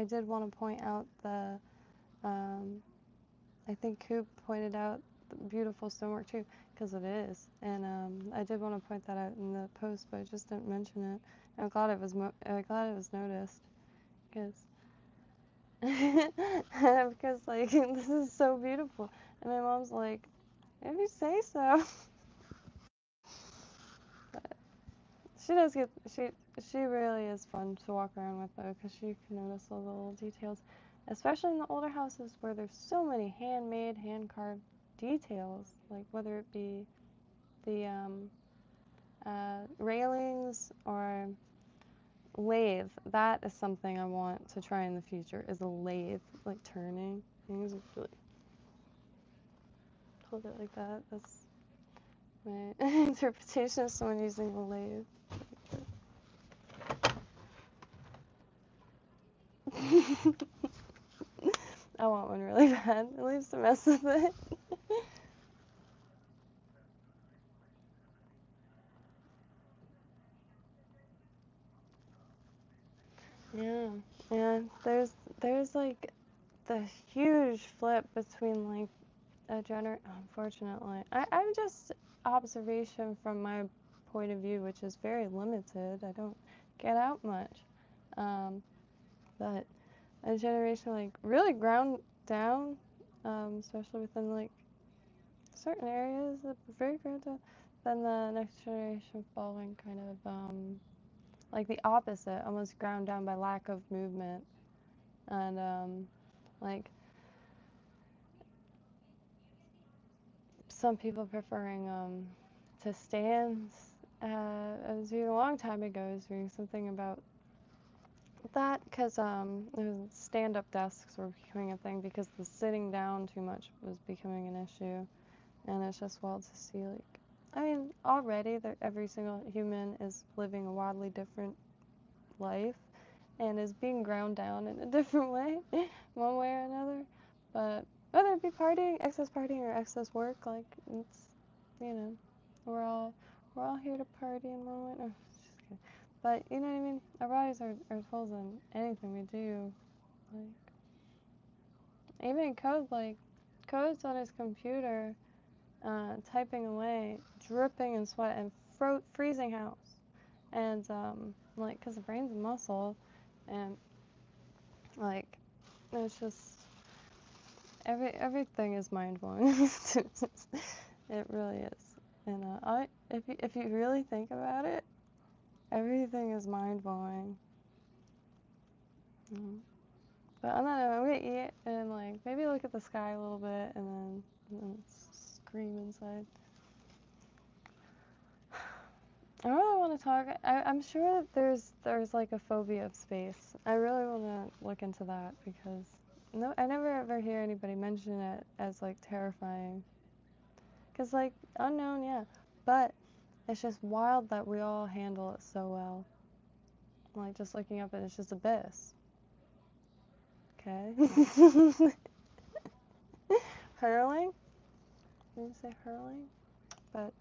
did want to point out the I think Coop pointed out the beautiful stonework too, because it is. And I did want to point that out in the post, but I just didn't mention it. I'm glad it was noticed, because because like this is so beautiful. And my mom's like, if you say so. But she does get she really is fun to walk around with though, because she can notice all the little details, especially in the older houses where there's so many handmade, hand carved details, like whether it be the railings or lathe. That is something I want to try in the future, is a lathe, like turning things. Really hold it like that. That's my interpretation of someone using a lathe. I want one really bad. It leaves to mess with it. Yeah, yeah. There's like the huge flip between like unfortunately, I'm just observation from my point of view, which is very limited. I don't get out much, um, but a generation like really ground down, especially within like certain areas, very ground down. Then the next generation following kind of like the opposite, almost ground down by lack of movement, and like some people preferring to stand. I was reading a long time ago. I was reading something about that because stand-up desks were becoming a thing because the sitting down too much was becoming an issue, and it's just wild to see. Like, I mean, already every single human is living a wildly different life and is being ground down in a different way, one way or another. But whether it be partying, or excess work, like it's, you know, we're all here to party in one way. No, just kidding. But you know what I mean. Our bodies are tools in anything we do. Like even code, like code's on his computer, typing away, dripping in sweat, and freezing house. And like, cause the brain's a muscle, and like, it's just everything is mind blowing. It really is. And if you really think about it, everything is mind blowing. But on that note, I'm gonna eat and like maybe look at the sky a little bit and then scream inside. I really want to talk. I'm sure that there's like a phobia of space. I really want to look into that because no, I never ever hear anybody mention it as like terrifying. Cause like unknown, yeah, but it's just wild that we all handle it so well. Like just looking up and it's just abyss. Okay. Hurling? Did you say hurling? But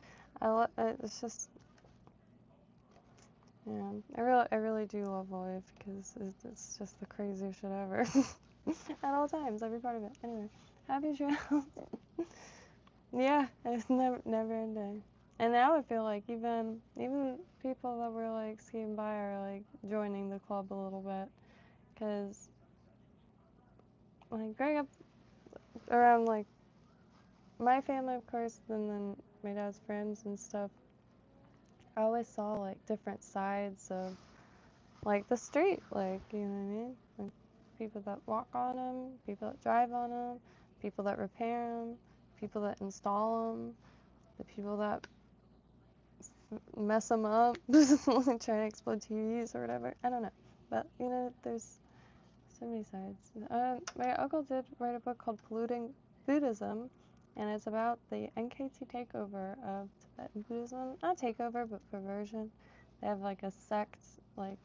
it's just, yeah. I really do love life because it's just the craziest shit ever. At all times, every part of it. Anyway, happy trails. Yeah, it's never ending. And now I feel like even people that were like skating by are like joining the club a little bit, because like growing up around like my family, of course, and then my dad's friends and stuff, I always saw like different sides of like the street, like, you know what I mean? Like people that walk on them, people that drive on them, people that repair them, people that install them, the people that mess them up, like try to explode TVs or whatever. I don't know, but you know, there's so many sides. My uncle did write a book called Polluting Buddhism, and it's about the NKT takeover of Tibetan Buddhism. Not takeover, but perversion. They have like a sect, like,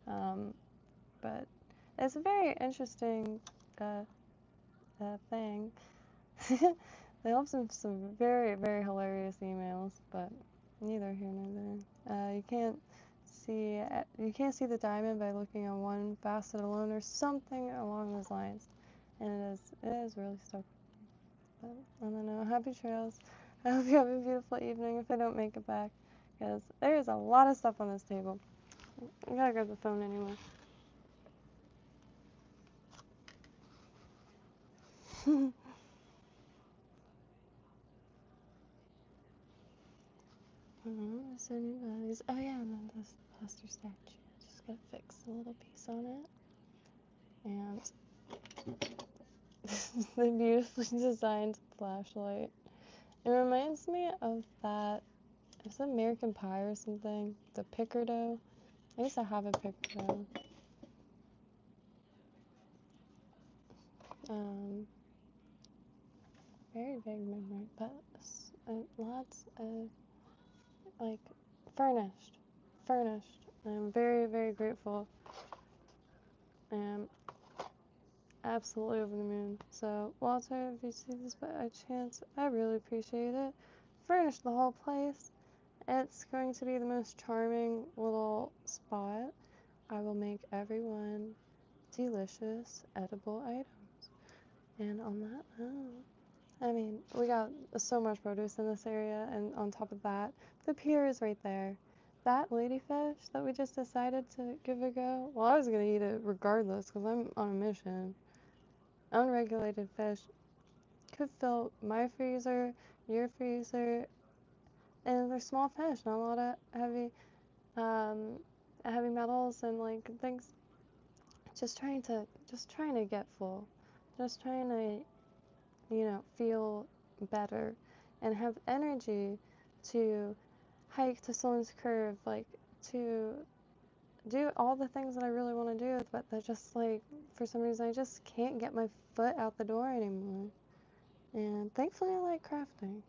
but it's a very interesting thing. They have some very, very hilarious emails, but neither here nor there. You can't see the diamond by looking on one facet alone, or something along those lines. And it is really stuck. But I don't know. Happy trails. I hope you have a beautiful evening if I don't make it back, because there is a lot of stuff on this table. I gotta grab the phone anyway. Is there anybody's? Oh yeah, and then this plaster statue. Just gotta fix a little piece on it. And the beautifully designed flashlight. It reminds me of that. Is it American Pie or something? The picker dough. I used to have a picker dough. Very big memory, but lots of like furnished. I'm very, very grateful. And absolutely over the moon. So, Walter, if you see this by chance, I really appreciate it. Furnish the whole place. It's going to be the most charming little spot. I will make everyone delicious, edible items. And on that note, I mean, we got so much produce in this area, and on top of that, the pier is right there. That ladyfish that we just decided to give a go, well, I was gonna eat it regardless because I'm on a mission. Unregulated fish could fill my freezer, your freezer, and they're small fish, not a lot of heavy metals and like things. Just trying to get full, just trying to, you know, feel better and have energy to hike to Sloan's Curve, like to do all the things that I really want to do, but that just like for some reason I just can't get my foot out the door anymore. And thankfully I like crafting.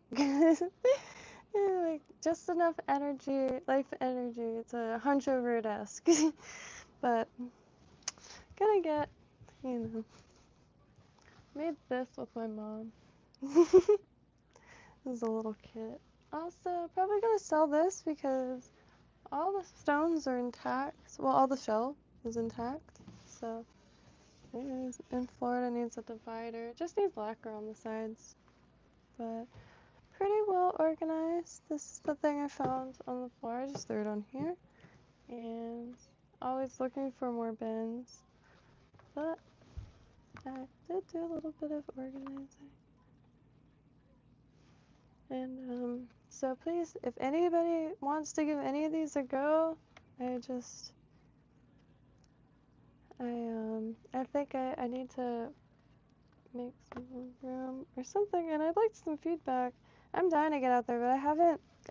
Yeah, like just enough energy, life energy to hunch over a desk. But gonna get, you know, made this with my mom. This is a little kit. Also, probably gonna sell this because all the stones are intact. Well, all the shell is intact. So, in Florida needs a divider. Just needs lacquer on the sides. But pretty well organized. This is the thing I found on the floor. I just threw it on here. and always looking for more bins. But I did do a little bit of organizing. And so please, if anybody wants to give any of these a go, I think I need to make some room or something, and I'd like some feedback. I'm dying to get out there, but I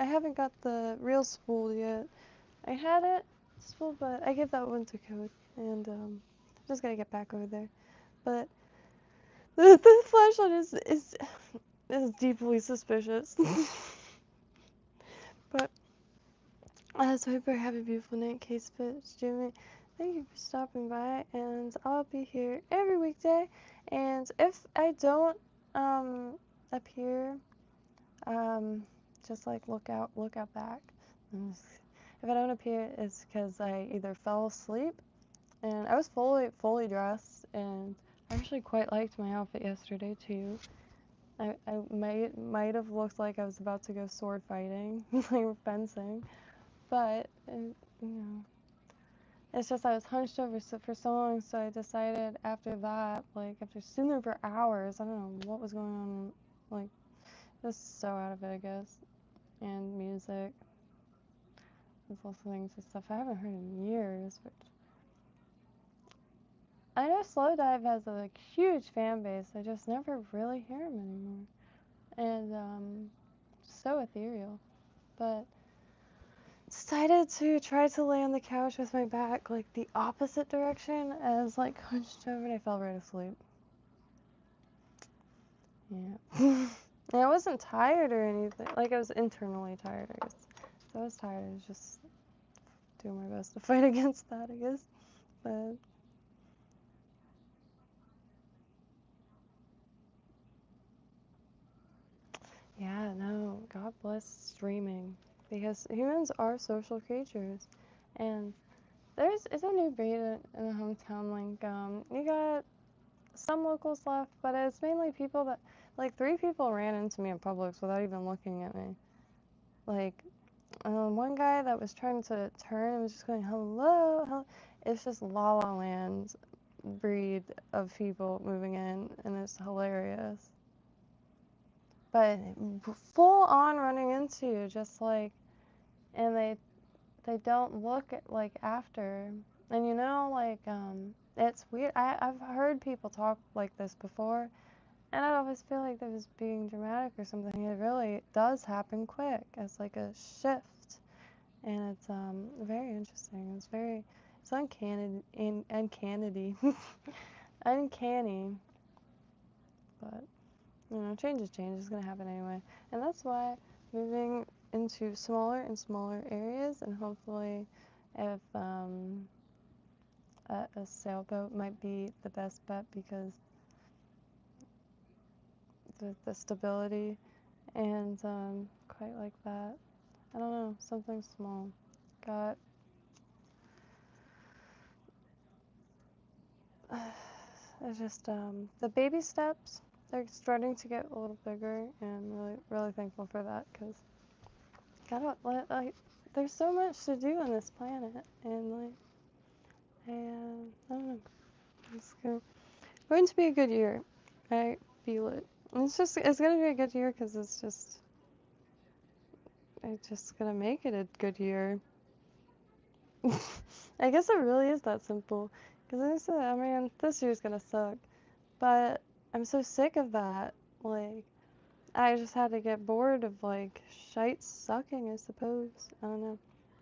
haven't got the real spool yet. I had it spool, but I gave that one to Code, and I'm just gotta get back over there. But the flashlight is deeply suspicious. But so I hope you have a beautiful night, K-Spitz, Jimmy. Thank you for stopping by, and I'll be here every weekday. And if I don't appear, just like look out back. If I don't appear, it's because I either fell asleep, and I was fully dressed, and I actually quite liked my outfit yesterday too. I might have looked like I was about to go sword fighting, like fencing, but you know, it's just I was hunched over for so long, so I decided after that, like after sitting there for hours, I don't know what was going on, like just so out of it, I guess, and music, and listening to stuff I haven't heard in years, which I know Slow Dive has a like huge fan base. I just never really hear him anymore, and so ethereal, but decided to try to lay on the couch with my back like the opposite direction as like hunched over, and I fell right asleep. Yeah. And I wasn't tired or anything. Like I was internally tired, I guess. So I was tired. I was just doing my best to fight against that, I guess. But yeah, no. God bless streaming, because humans are social creatures, and it's a new breed in the hometown. Like you got some locals left, but it's mainly people that, like 3 people ran into me in Publix without even looking at me. Like one guy that was trying to turn and was just going hello, hello. It's just La La Land breed of people moving in, and it's hilarious. But full on running into you, just like, and they don't look at, like after, and you know, like it's weird. I've heard people talk like this before, and I always feel like they was being dramatic or something. It really does happen quick. It's like a shift, and it's very interesting. It's uncanny, uncanny, uncanny, but you know, change is change. It's gonna happen anyway, and that's why moving into smaller and smaller areas, and hopefully, if a sailboat might be the best bet, because the stability and quite like that. I don't know, something small. Got it's just the baby steps. They're starting to get a little bigger, and really thankful for that, because like there's so much to do on this planet, and like I don't know. It's going to be a good year. I feel it. It's gonna be a good year because it's just gonna make it a good year. I guess it really is that simple. Because I mean, this year's gonna suck, but I'm so sick of that. Like, I just had to get bored of like shite sucking, I suppose. I don't know,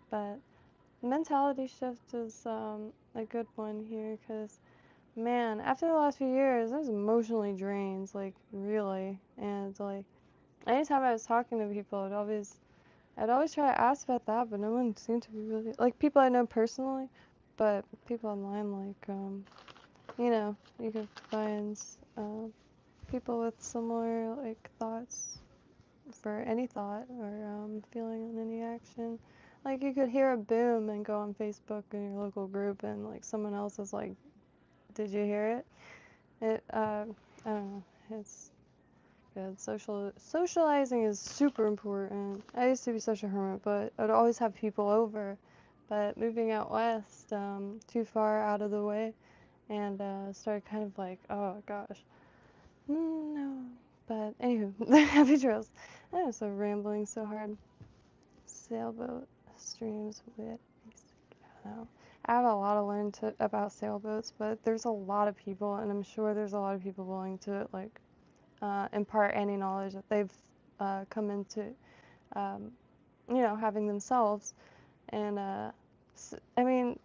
but the mentality shift is a good one here, because man, after the last few years, I was emotionally drained, like really, and like anytime I was talking to people, I'd always try to ask about that, but no one seemed to be really, like people I know personally, but people online, like you know, you could find people with similar like thoughts for any thought or feeling on any action. Like you could hear a boom and go on Facebook in your local group, and like someone else is like, "Did you hear it?" I don't know. It's good. Socializing is super important. I used to be such a hermit, but I'd always have people over. but moving out west, too far out of the way, and started kind of like, oh gosh, no. But anywho, happy trails. I'm so rambling so hard. Sailboat streams with, I don't know. I have a lot to learn about sailboats, but there's a lot of people, and I'm sure there's a lot of people willing to like impart any knowledge that they've come into, um, having themselves. And I mean,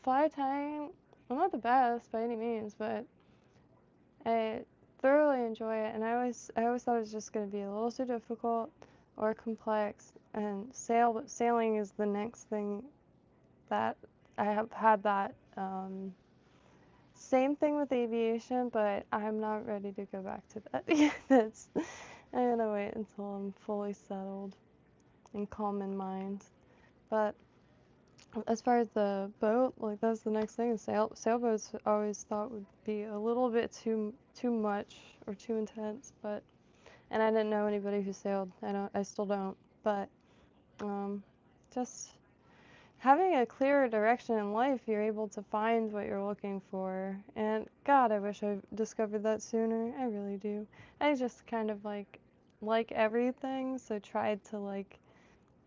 fly tying, I'm not the best by any means, but I thoroughly enjoy it, and I always thought it was just going to be a little too difficult or complex. And sailing is the next thing that I have had that same thing with aviation, but I'm not ready to go back to that. I'm gonna wait until I'm fully settled and calm in mind. But as far as the boat, like that's the next thing. Sailboats I always thought would be a little bit too much or too intense, and I didn't know anybody who sailed. I still don't. But just having a clearer direction in life, you're able to find what you're looking for. And God, I wish I discovered that sooner. I really do. I just kind of like everything, so tried to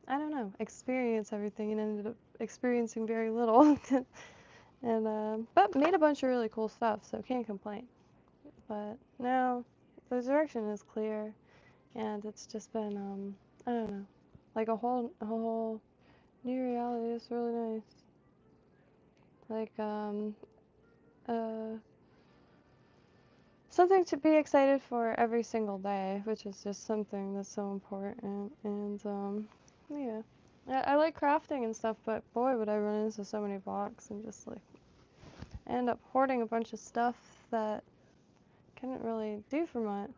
I don't know, experience everything and ended up experiencing very little. And but made a bunch of really cool stuff, so can't complain. But now the direction is clear, and it's just been I don't know, like a whole new reality. It's really nice. Like uh something to be excited for every single day, which is just something that's so important. And yeah. I like crafting and stuff, but boy, would I run into so many blocks and just end up hoarding a bunch of stuff that couldn't really do for much.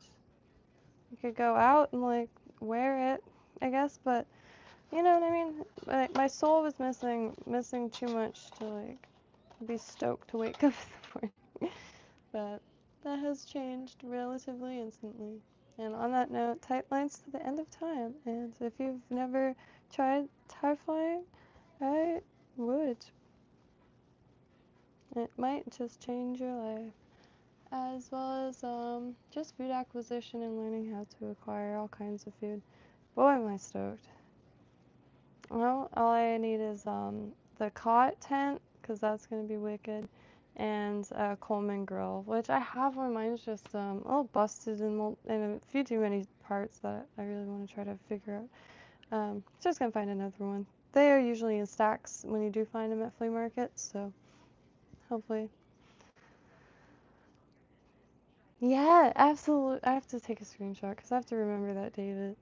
You could go out and wear it, I guess, but you know what I mean? My soul was missing too much to be stoked to wake up in the morning. But that has changed relatively instantly. And on that note, tight lines to the end of time. And if you've never tried tie flying, I would. It might just change your life. As well as just food acquisition and learning how to acquire all kinds of food. Boy, am I stoked. Well, all I need is the cot tent, because that's going to be wicked, and Coleman grill, which I have one. Mine's just a little busted in a few too many parts that I really want to try to figure out. Just going to find another one. They are usually in stacks when you do find them at flea markets, so hopefully. Yeah, absolutely. I have to take a screenshot because I have to remember that, David.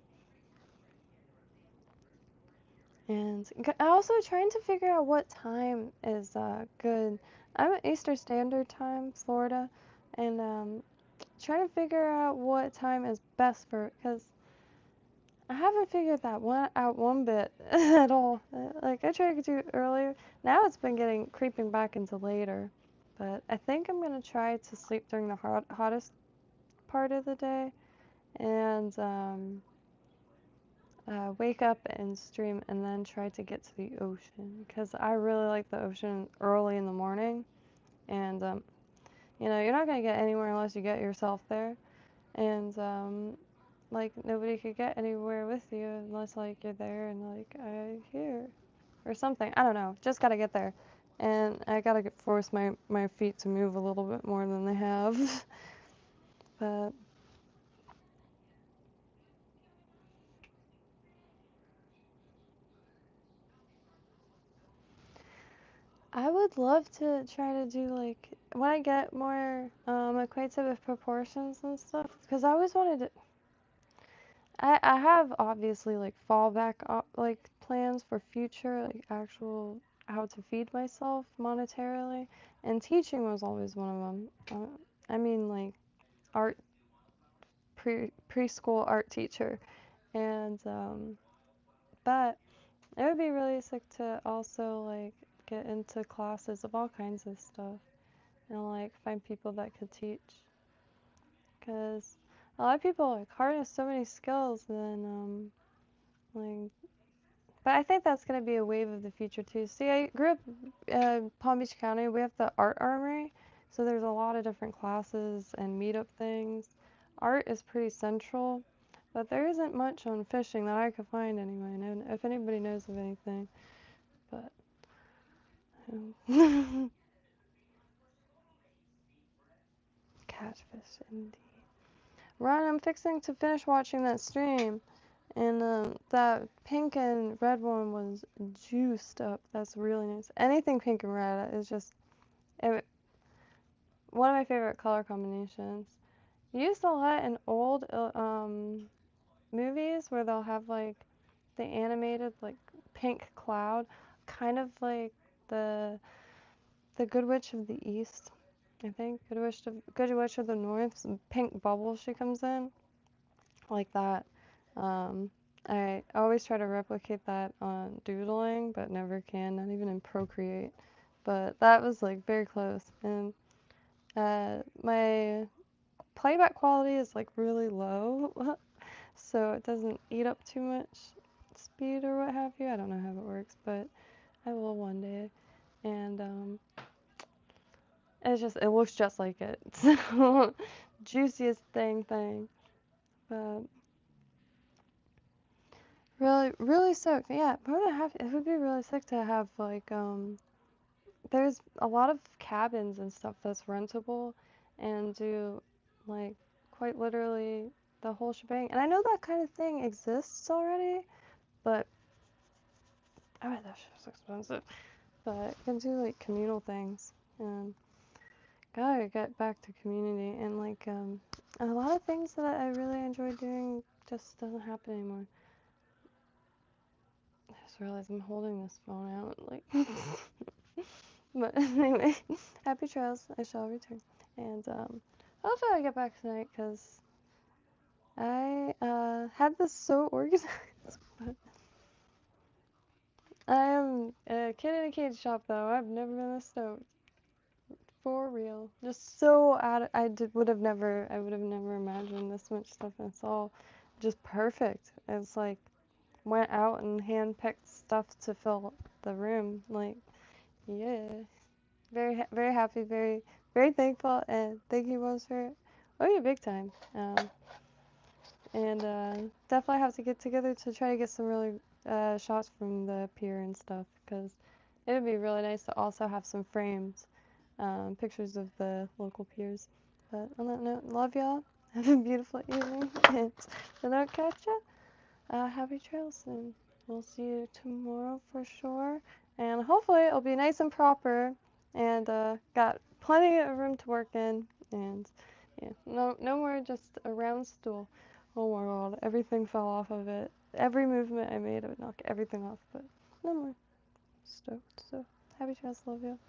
And I also trying to figure out what time is good. I'm at Eastern Standard Time, Florida, and trying to figure out what time is best for it, because I haven't figured that one bit at all. I tried to do it earlier. Now it's been creeping back into later, but I think I'm gonna try to sleep during the hottest part of the day, and wake up and stream and then try to get to the ocean, because I really like the ocean early in the morning. And you're not going to get anywhere unless you get yourself there. And nobody could get anywhere with you unless you're there and I here or something. I don't know, just got to get there. And I got to force my feet to move a little bit more than they have. But I would love to try to do when I get more acquainted with proportions and stuff, because I always wanted to. I have obviously fallback plans for future actual how to feed myself monetarily, and teaching was always one of them. I mean art preschool art teacher, and but it would be really sick to also get into classes of all kinds of stuff. And find people that could teach, because a lot of people harness so many skills, and then like But I think that's going to be a wave of the future too. See, I grew up Palm Beach County. We have the art armory, so there's a lot of different classes and meetup things. Art is pretty central, but there isn't much on fishing that I could find anyway. And if anybody knows of anything, but catfish indeed. Ryan, I'm fixing to finish watching that stream. And that pink and red one was juiced up. That's really nice. Anything pink and red is just one of my favorite color combinations. Used a lot in old movies where they'll have like the animated like pink cloud, kind of like the Good Witch of the East. I think Good Witch of the North. Some pink bubble she comes in, like that. I always try to replicate that on doodling, but never can, not even in Procreate. But that was like very close. And my playback quality is like really low, so it doesn't eat up too much speed or what have you. I don't know how it works, but I will one day. And it looks just like it. So juiciest thing. But really stoked. Yeah, more than happy. It would be really sick to have like there's a lot of cabins and stuff that's rentable and do like quite literally the whole shebang. And I know that kind of thing exists already, but I bet that shit's expensive. But you can do like communal things and gotta get back to community and like a lot of things that I really enjoy doing just doesn't happen anymore. I just realized I'm holding this phone out like but anyway, happy trails. I shall return. And hopefully I get back tonight because I had this so organized. But I am a kid in a cage shop though. I've never been this stoked. For real. Just so would have never imagined this much stuff, and it's all just perfect. It's like went out and handpicked stuff to fill the room. Like, yeah. Very happy, very thankful, and thank you both for it. Oh yeah, big time. And definitely have to get together to try to get some really shots from the pier and stuff, because it would be really nice to also have some frames, pictures of the local piers. But on that note, love y'all. Have a beautiful evening, and if I don't catch ya, happy trails, and we'll see you tomorrow for sure. And hopefully it'll be nice and proper, and got plenty of room to work in, and yeah, no more just a round stool. Oh my god, everything fell off of it. Every movement I made, it would knock everything off, but no more. Stoked. So happy trails, love you.